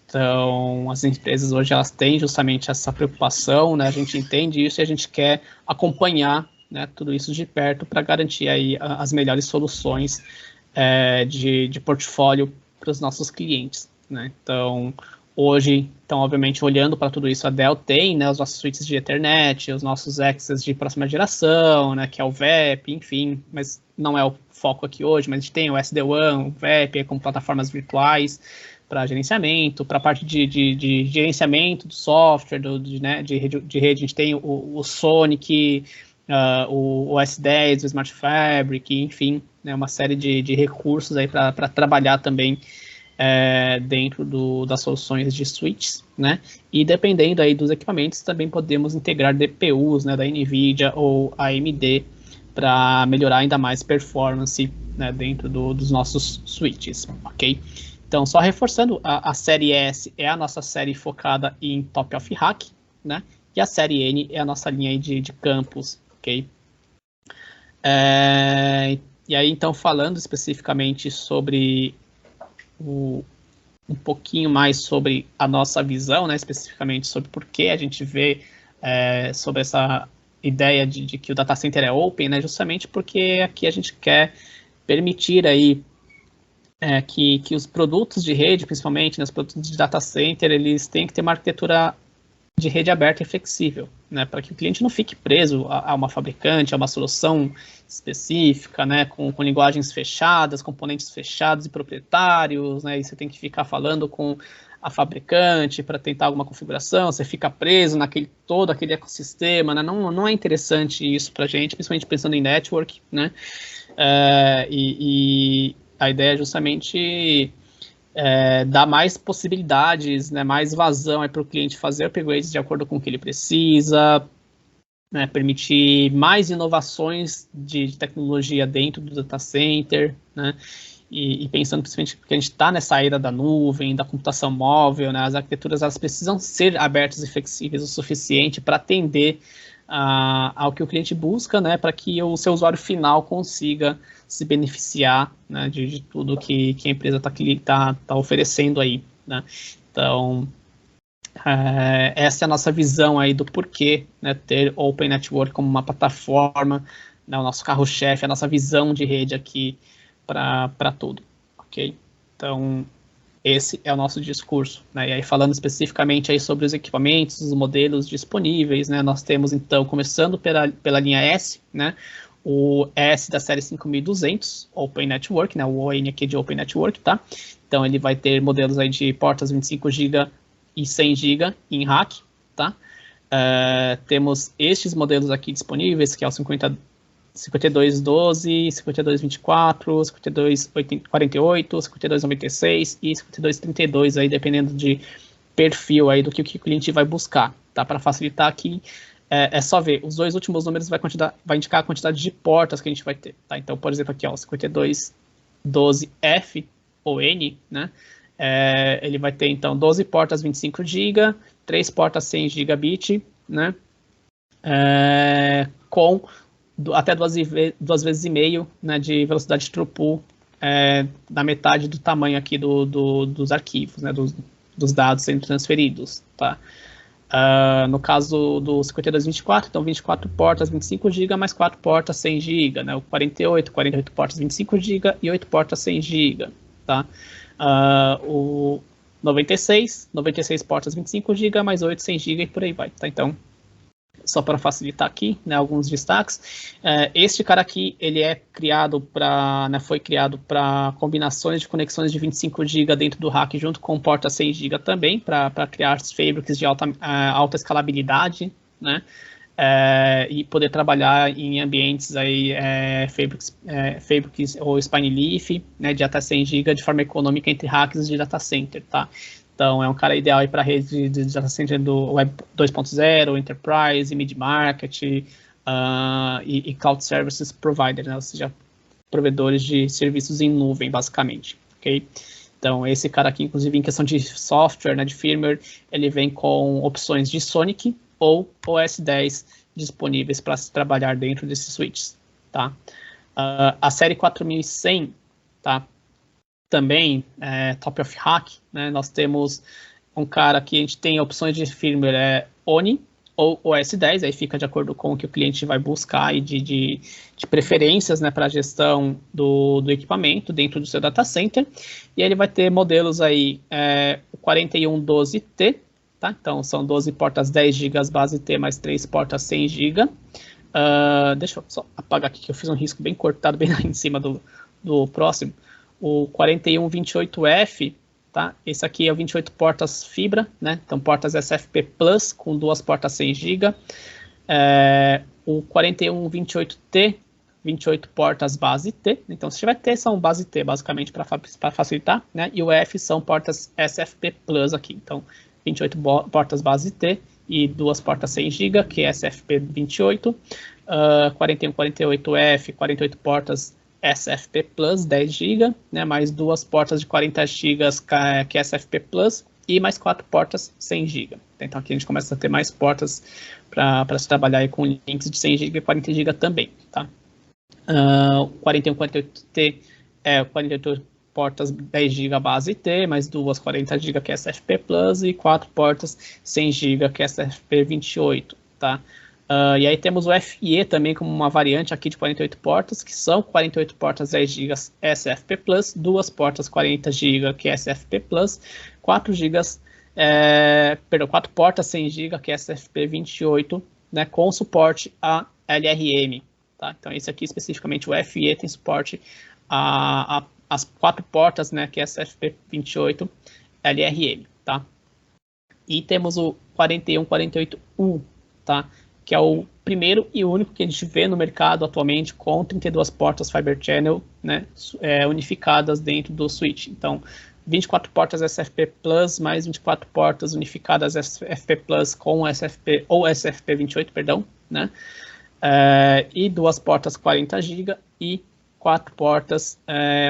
Então, as empresas hoje, elas têm justamente essa preocupação, né? A gente entende isso e a gente quer acompanhar, né, tudo isso de perto para garantir aí as melhores soluções de portfólio para os nossos clientes, né? Então, hoje, obviamente, olhando para tudo isso, a Dell tem, né, os nossos switches de Ethernet, os nossos access de próxima geração, né, que é o VEP, enfim, mas não é o foco aqui hoje, mas a gente tem o SD-WAN, o VEP, com plataformas virtuais para gerenciamento, para a parte de gerenciamento do software, de rede, a gente tem o Sonic, o S10, o Smart Fabric, enfim, né, uma série de recursos aí para trabalhar também dentro das soluções de switches, né? E dependendo aí dos equipamentos, também podemos integrar DPUs, né, da NVIDIA ou AMD para melhorar ainda mais performance, né, dentro dos nossos switches, ok? Então, só reforçando, a série S é a nossa série focada em top of rack, né? E a série N é a nossa linha aí de campus, ok? E aí, então, falando especificamente sobre um pouquinho mais sobre a nossa visão, né, especificamente sobre por que a gente vê sobre essa ideia de que o data center é open, né, justamente porque aqui a gente quer permitir aí que os produtos de rede, principalmente, né, os produtos de data center, eles têm que ter uma arquitetura de rede aberta e flexível, né, para que o cliente não fique preso a uma fabricante, a uma solução específica, né, com linguagens fechadas, componentes fechados e proprietários, né, e você tem que ficar falando com a fabricante para tentar alguma configuração, você fica preso todo aquele ecossistema, né, não é interessante isso para a gente, principalmente pensando em network, né, e a ideia é justamente dar mais possibilidades, né, mais vazão para o cliente fazer upgrades de acordo com o que ele precisa, né, permitir mais inovações de tecnologia dentro do data center, né, e pensando principalmente porque a gente está nessa era da nuvem, da computação móvel, né, as arquiteturas elas precisam ser abertas e flexíveis o suficiente para atender ao que o cliente busca, né, para que o seu usuário final consiga se beneficiar, né, de tudo que a empresa tá oferecendo aí, né. Então, essa é a nossa visão aí do porquê, né, ter Open Network como uma plataforma, né, o nosso carro-chefe, a nossa visão de rede aqui para tudo, ok? Então, esse é o nosso discurso, né? E aí falando especificamente aí sobre os equipamentos, os modelos disponíveis, né? Nós temos então, começando pela linha S, né? O S da série 5200, Open Network, né? O ON aqui de Open Network, tá? Então ele vai ter modelos aí de portas 25 GB e 100 GB em rack, tá? Temos estes modelos aqui disponíveis, que é o 5212, 5224, 5248, 5296 e 5232, aí dependendo de perfil aí do que o cliente vai buscar, tá? Para facilitar aqui, é só ver, os dois últimos números vai indicar a quantidade de portas que a gente vai ter, tá? Então, por exemplo, aqui, ó, 5212F ou N, né? Ele vai ter, então, 12 portas 25 GB, 3 portas 100 gigabit, né? Com até duas vezes e meio, né, de velocidade de throughput, na metade do tamanho aqui dos arquivos, né, dos dados sendo transferidos, tá? No caso do 5224, então 24 portas 25 GB mais 4 portas 100 GB, né? O 48 portas 25 GB e 8 portas 100 GB, tá? O 96 portas 25 GB mais 8 100 GB e por aí vai, tá? Então, só para facilitar aqui, né, alguns destaques. Este cara aqui, ele é criado para, né, foi criado para combinações de conexões de 25 GB dentro do rack, junto com porta 6 GB também, para criar fabrics de alta escalabilidade, né, e poder trabalhar em ambientes aí, fabrics ou Spine Leaf, né, de até 100 GB de forma econômica entre racks de data center, tá? Então, é um cara ideal para a rede de data center do Web 2.0, Enterprise, Mid-Market e Cloud Services Provider, né? Ou seja, provedores de serviços em nuvem, basicamente. Okay? Então, esse cara aqui, inclusive, em questão de software, né, de firmware, ele vem com opções de SONiC ou OS 10 disponíveis para se trabalhar dentro desses switches. Tá? A série 4100, tá? Também, top of rack, né, nós temos um cara que a gente tem opções de firmware ONI ou OS 10, aí fica de acordo com o que o cliente vai buscar e de preferências, né, para a gestão do equipamento dentro do seu data center, e ele vai ter modelos aí, o 4112T, tá? Então são 12 portas 10 GB base T mais 3 portas 100 GB. Deixa eu só apagar aqui que eu fiz um risco bem cortado bem lá em cima do próximo. O 4128F, tá? Esse aqui é o 28 portas fibra, né? Então, portas SFP Plus com 2 portas 100 GB. O 4128T, 28 portas base T. Então, se tiver T, são base T, basicamente, para facilitar, né? E o F são portas SFP Plus aqui. Então, 28 portas base T e 2 portas 100 GB, que é SFP 28. 4148F, 48 portas SFP Plus 10 GB, né, mais 2 portas de 40 GB que é SFP Plus e mais 4 portas 100 GB. Então aqui a gente começa a ter mais portas para se trabalhar aí com links de 100 GB e 40 GB também. Tá? 4148T 48 portas 10 GB base T, mais 2 40 GB que é SFP Plus e 4 portas 100 GB que é SFP 28. Tá? E aí temos o FE também como uma variante aqui de 48 portas, que são 48 portas 10 GB SFP+, 2 portas 40 GB que é SFP+, 4 portas 100 GB que é SFP 28, né, com suporte a LRM. Tá? Então esse aqui especificamente, o FE, tem suporte as 4 portas, né, que é SFP 28 LRM. Tá? E temos o 4148U, tá? Que é o primeiro e único que a gente vê no mercado atualmente com 32 portas Fiber Channel, né, unificadas dentro do switch. Então, 24 portas SFP Plus mais 24 portas unificadas SFP Plus com SFP ou SFP 28, perdão, né, e 2 portas 40 GB e 4 portas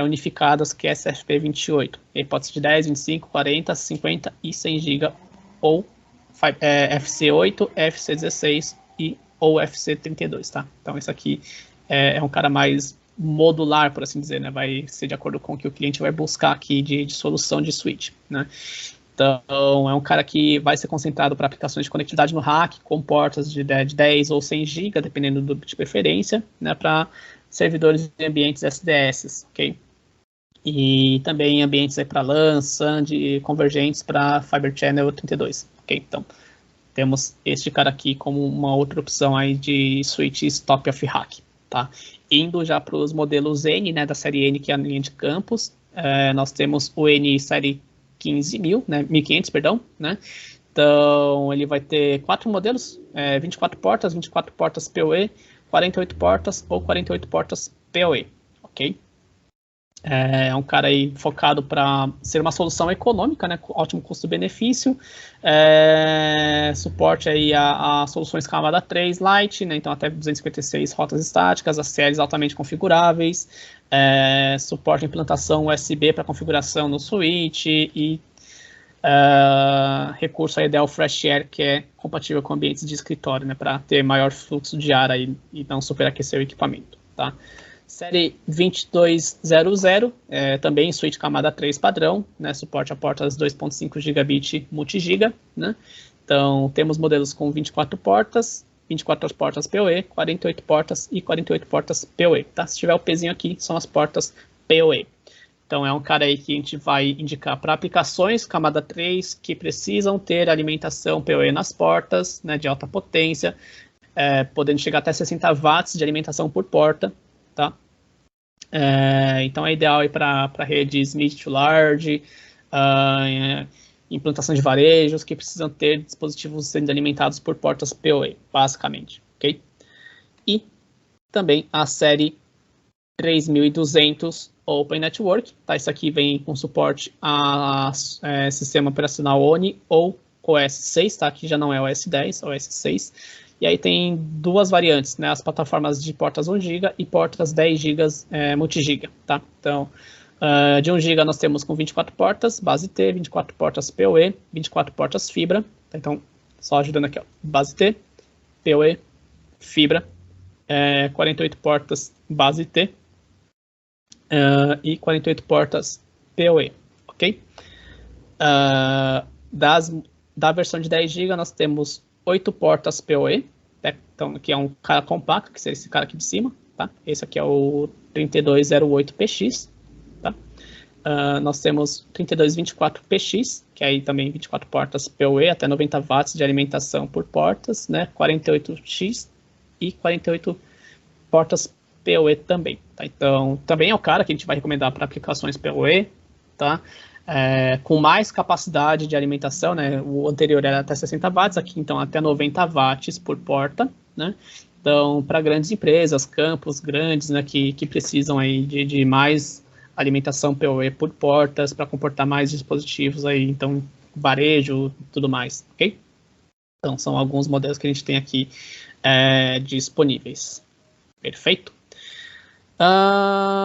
unificadas que é SFP 28. E aí pode ser de 10, 25, 40, 50 e 100 GB ou FC8, FC16 ou FC32, tá? Então, esse aqui é um cara mais modular, por assim dizer, né? Vai ser de acordo com o que o cliente vai buscar aqui de solução de switch, né? Então, é um cara que vai ser concentrado para aplicações de conectividade no rack, com portas de 10 ou 100 GB, dependendo de preferência, né? Para servidores de ambientes SDS, ok? E também ambientes para LAN, SAN, convergentes para Fiber Channel 32, ok? Então, temos este cara aqui como uma outra opção aí de switches top of rack, tá? Indo já para os modelos N, né, da série N, que é a linha de campos, nós temos o N série 15.000, né, 1500, perdão, né? Então, ele vai ter 4 modelos, 24 portas PoE, 48 portas ou 48 portas PoE, ok? É um cara aí focado para ser uma solução econômica, né, ótimo custo-benefício, suporte aí a soluções camada 3 Lite, né, então até 256 rotas estáticas, as séries altamente configuráveis, suporte à implantação USB para configuração no switch e recurso aí Dell FreshAir, que é compatível com ambientes de escritório, né, para ter maior fluxo de ar aí e não superaquecer o equipamento, tá? Série 2200, também switch camada 3 padrão, né, suporte a portas 2.5 gigabit multigiga, né? Então, temos modelos com 24 portas PoE, 48 portas e 48 portas PoE, tá? Se tiver o pezinho aqui, são as portas PoE. Então, é um cara aí que a gente vai indicar para aplicações camada 3 que precisam ter alimentação PoE nas portas, né, de alta potência, podendo chegar até 60 watts de alimentação por porta, tá? Então é ideal para redes mid to large, implantação de varejos que precisam ter dispositivos sendo alimentados por portas PoE, basicamente, ok? E também a série 3200 Open Network, tá? Isso aqui vem com suporte a sistema operacional ONI ou OS 6, tá? Aqui já não é OS 10, OS 6. E aí tem duas variantes, né? As plataformas de portas 1 GB e portas 10 GB multigiga, tá? Então, de 1 GB nós temos com 24 portas, base T, 24 portas PoE, 24 portas fibra. Tá? Então, só ajudando aqui, ó. Base T, PoE, fibra, 48 portas base T e 48 portas PoE, ok? Da versão de 10 GB nós temos 8 portas PoE, né? Então aqui é um cara compacto, que seria esse cara aqui de cima, tá? Esse aqui é o 3208PX, tá? Nós temos 3224PX, que aí também 24 portas PoE, até 90 watts de alimentação por portas, né? 48X e 48 portas PoE também, tá? Então, também é o cara que a gente vai recomendar para aplicações PoE, tá? Com mais capacidade de alimentação, né? O anterior era até 60 watts, aqui então até 90 watts por porta, né? Então, para grandes empresas, campos grandes, né, que precisam aí de mais alimentação PoE por portas, para comportar mais dispositivos aí, então, varejo, tudo mais, ok? Então, são alguns modelos que a gente tem aqui disponíveis. Perfeito?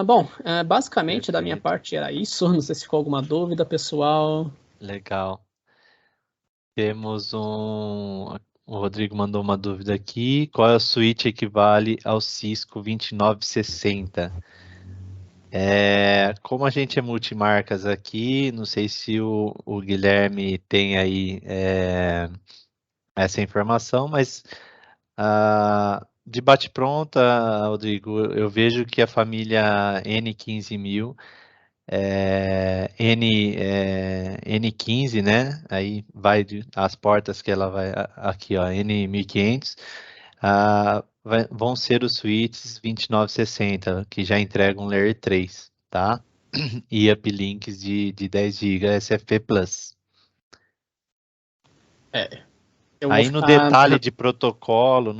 Bom, basicamente Perfeito. Da minha parte era isso. Não sei se ficou alguma dúvida, pessoal. Legal. Temos o Rodrigo mandou uma dúvida aqui. Qual é o switch equivale ao Cisco 2960? Como a gente é multimarcas aqui, não sei se o Guilherme tem aí essa informação, mas de bate-pronta, Rodrigo, eu vejo que a família N15000 N15, né? Aí vai as portas que ela vai aqui, ó, N1500, vão ser os switches 2960, que já entregam Layer 3, tá? E uplinks de 10 GB SFP+. Aí no detalhe de protocolo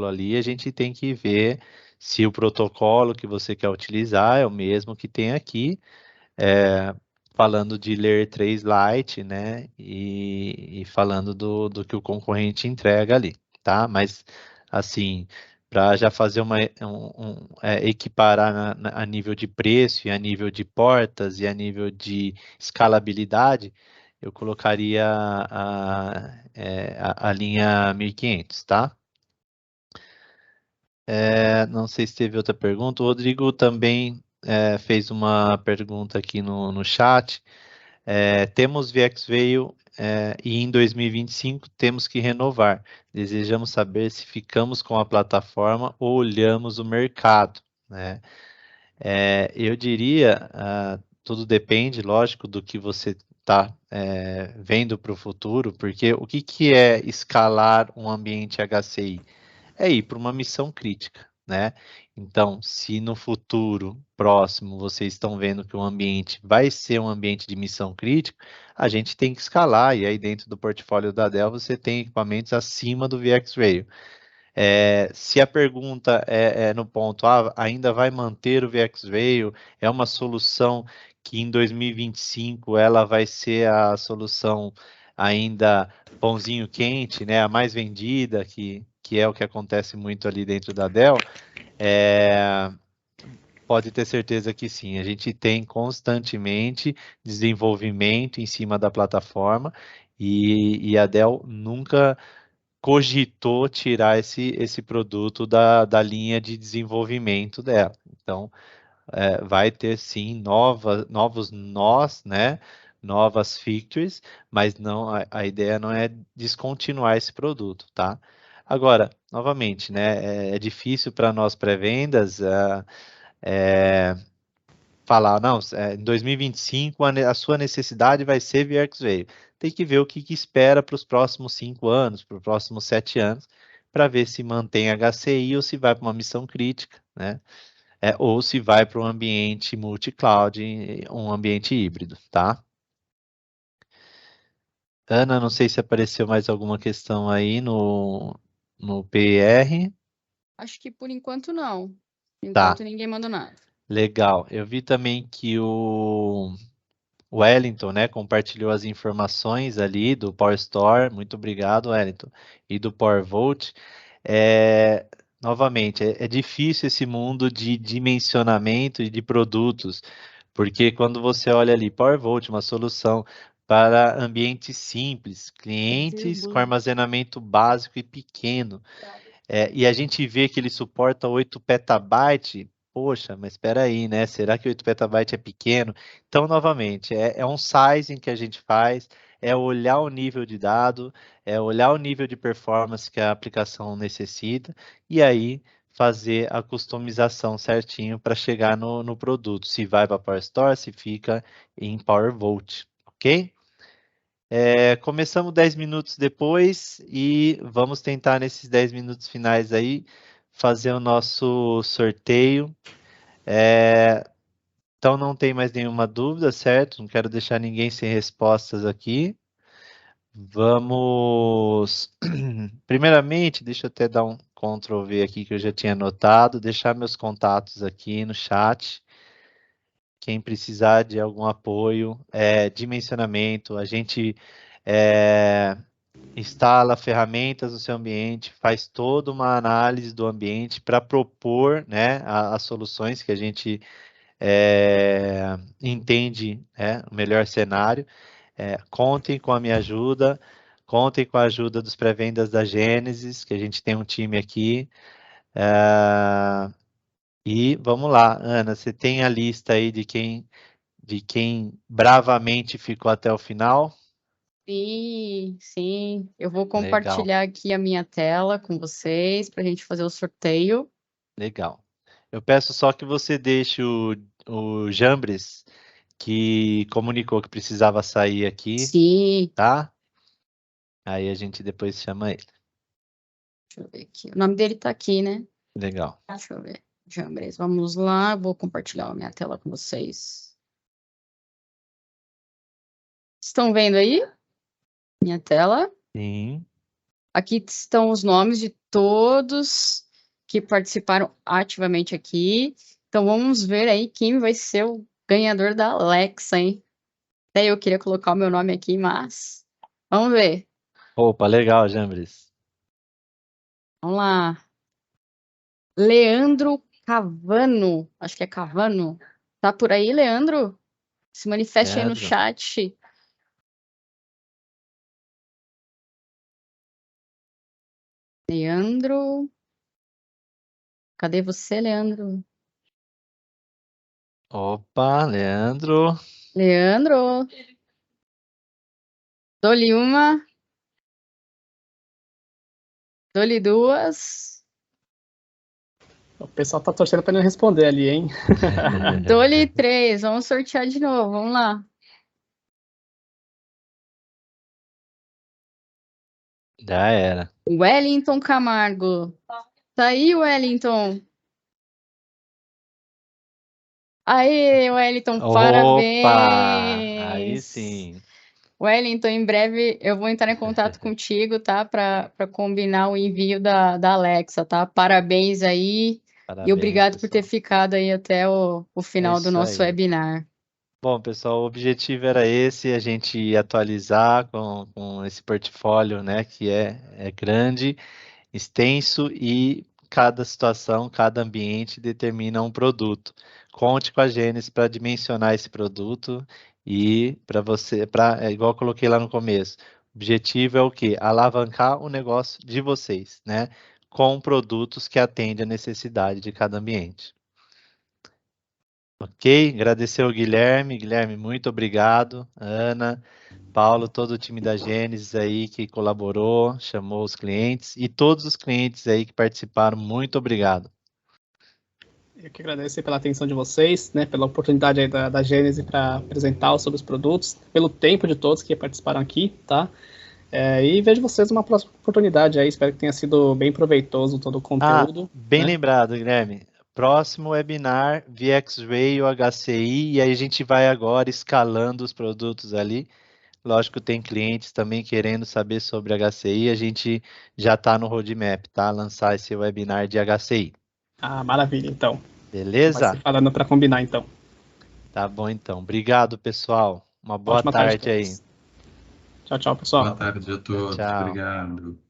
ali, a gente tem que ver se o protocolo que você quer utilizar é o mesmo que tem aqui, falando de Layer 3 Lite, né, e falando do que o concorrente entrega ali, tá? Mas, assim, para já fazer equiparar a nível de preço e a nível de portas e a nível de escalabilidade, eu colocaria a linha 1500, tá? Não sei se teve outra pergunta. O Rodrigo também fez uma pergunta aqui no chat. Temos VxVail e em 2025 temos que renovar. Desejamos saber se ficamos com a plataforma ou olhamos o mercado, né? Eu diria, tudo depende, lógico, do que você está vendo para o futuro, porque o que é escalar um ambiente HCI? É ir para uma missão crítica, né? Então, se no futuro próximo vocês estão vendo que o ambiente vai ser um ambiente de missão crítica, a gente tem que escalar, e aí dentro do portfólio da Dell você tem equipamentos acima do VxRail. Se a pergunta é no ponto, ainda vai manter o VxRail, é uma solução que em 2025 ela vai ser a solução ainda pãozinho quente, né, a mais vendida, que é o que acontece muito ali dentro da Dell, pode ter certeza que sim. A gente tem constantemente desenvolvimento em cima da plataforma e a Dell nunca cogitou tirar esse produto da linha de desenvolvimento dela. Então, vai ter sim novos nós, né? Novas features, mas não, a ideia não é descontinuar esse produto, tá? Agora, novamente, né? É difícil para nós pré-vendas falar, não, em 2025 a sua necessidade vai ser VxVail. Tem que ver o que espera para os próximos 5 anos, para os próximos 7 anos, para ver se mantém HCI ou se vai para uma missão crítica, né? Ou se vai para um ambiente multi-cloud, um ambiente híbrido, tá? Ana, não sei se apareceu mais alguma questão aí no PR. Acho que por enquanto não. Por Tá. enquanto ninguém mandou nada. Legal. Eu vi também que o Wellington, né, compartilhou as informações ali do Power Store. Muito obrigado, Wellington. E do Power Vault. Novamente, é difícil esse mundo de dimensionamento e de produtos, porque quando você olha ali, Power Vault, uma solução para ambientes simples, clientes com armazenamento básico e pequeno, e a gente vê que ele suporta 8 petabytes. Poxa, mas espera aí, né? Será que 8 petabytes é pequeno? Então, novamente, é um sizing que a gente faz, é olhar o nível de dado, é olhar o nível de performance que a aplicação necessita, e aí fazer a customização certinho para chegar no produto. Se vai para Power Store, se fica em Power Vault, ok? Começamos 10 minutos depois e vamos tentar nesses 10 minutos finais aí fazer o nosso sorteio. Então não tem mais nenhuma dúvida, certo? Não quero deixar ninguém sem respostas aqui. Vamos. Primeiramente, deixa eu até dar um Ctrl V aqui que eu já tinha anotado, deixar meus contatos aqui no chat. Quem precisar de algum apoio, dimensionamento, a gente instala ferramentas no seu ambiente, faz toda uma análise do ambiente para propor, né, as soluções que a gente entende o melhor cenário. Contem com a minha ajuda, contem com a ajuda dos pré-vendas da Gênesis, que a gente tem um time aqui. E vamos lá, Ana, você tem a lista aí de quem bravamente ficou até o final? Sim, sim. Eu vou Legal. compartilhar aqui a minha tela com vocês para a gente fazer o sorteio. Legal. Eu peço só que você deixe o Jambres, que comunicou que precisava sair aqui, Sim. tá? Aí a gente depois chama ele. Deixa eu ver aqui. O nome dele tá aqui, né? Legal. Deixa eu ver. Jambres, vamos lá. Vou compartilhar a minha tela com vocês. Estão vendo aí? Minha tela. Sim. Aqui estão os nomes de todos que participaram ativamente aqui. Então vamos ver aí quem vai ser o ganhador da Alexa, hein? Até eu queria colocar o meu nome aqui, mas vamos ver. Opa, legal, Jambres. Vamos lá. Leandro Cavano. Acho que é Cavano. Tá por aí, Leandro? Se manifeste aí no Leandro. chat. Leandro. Cadê você, Leandro? Opa, Leandro. Leandro. Dou-lhe uma. Dou-lhe duas. O pessoal tá torcendo para não responder ali, hein? Dou-lhe três. Vamos sortear de novo. Vamos lá. Já era. Wellington Camargo. Tá aí, Wellington? Aê, Wellington, Opa, parabéns! aí sim. Wellington, em breve eu vou entrar em contato contigo, tá? Para combinar o envio da Alexa, tá? Parabéns aí Parabéns, e obrigado por ter pessoal. ficado aí até o final do isso nosso aí. webinar. Bom, pessoal, o objetivo era esse, a gente atualizar com esse portfólio, né, que é grande, extenso e cada situação, cada ambiente determina um produto. Conte com a Gênesis para dimensionar esse produto e igual eu coloquei lá no começo, o objetivo é o quê? Alavancar o negócio de vocês, né, com produtos que atendem a necessidade de cada ambiente. Ok, agradecer ao Guilherme. Guilherme, muito obrigado. Ana, Paulo, todo o time da Gênesis aí que colaborou, chamou os clientes e todos os clientes aí que participaram, muito obrigado. Eu que agradeço pela atenção de vocês, né, pela oportunidade aí da Gênesis para apresentar sobre os produtos, pelo tempo de todos que participaram aqui, tá? E vejo vocês numa próxima oportunidade aí. Espero que tenha sido bem proveitoso todo o conteúdo. Bem né? lembrado, Guilherme. Próximo webinar, VxRail, HCI, e aí a gente vai agora escalando os produtos ali. Lógico, tem clientes também querendo saber sobre HCI, a gente já está no roadmap, tá? Lançar esse webinar de HCI. Maravilha, então. Beleza? Vai se falando para combinar, então. Tá bom, então. Obrigado, pessoal. Uma boa Ótima tarde a tarde aí. todos. Tchau, tchau, pessoal. Boa tarde a todos. Tchau. Obrigado.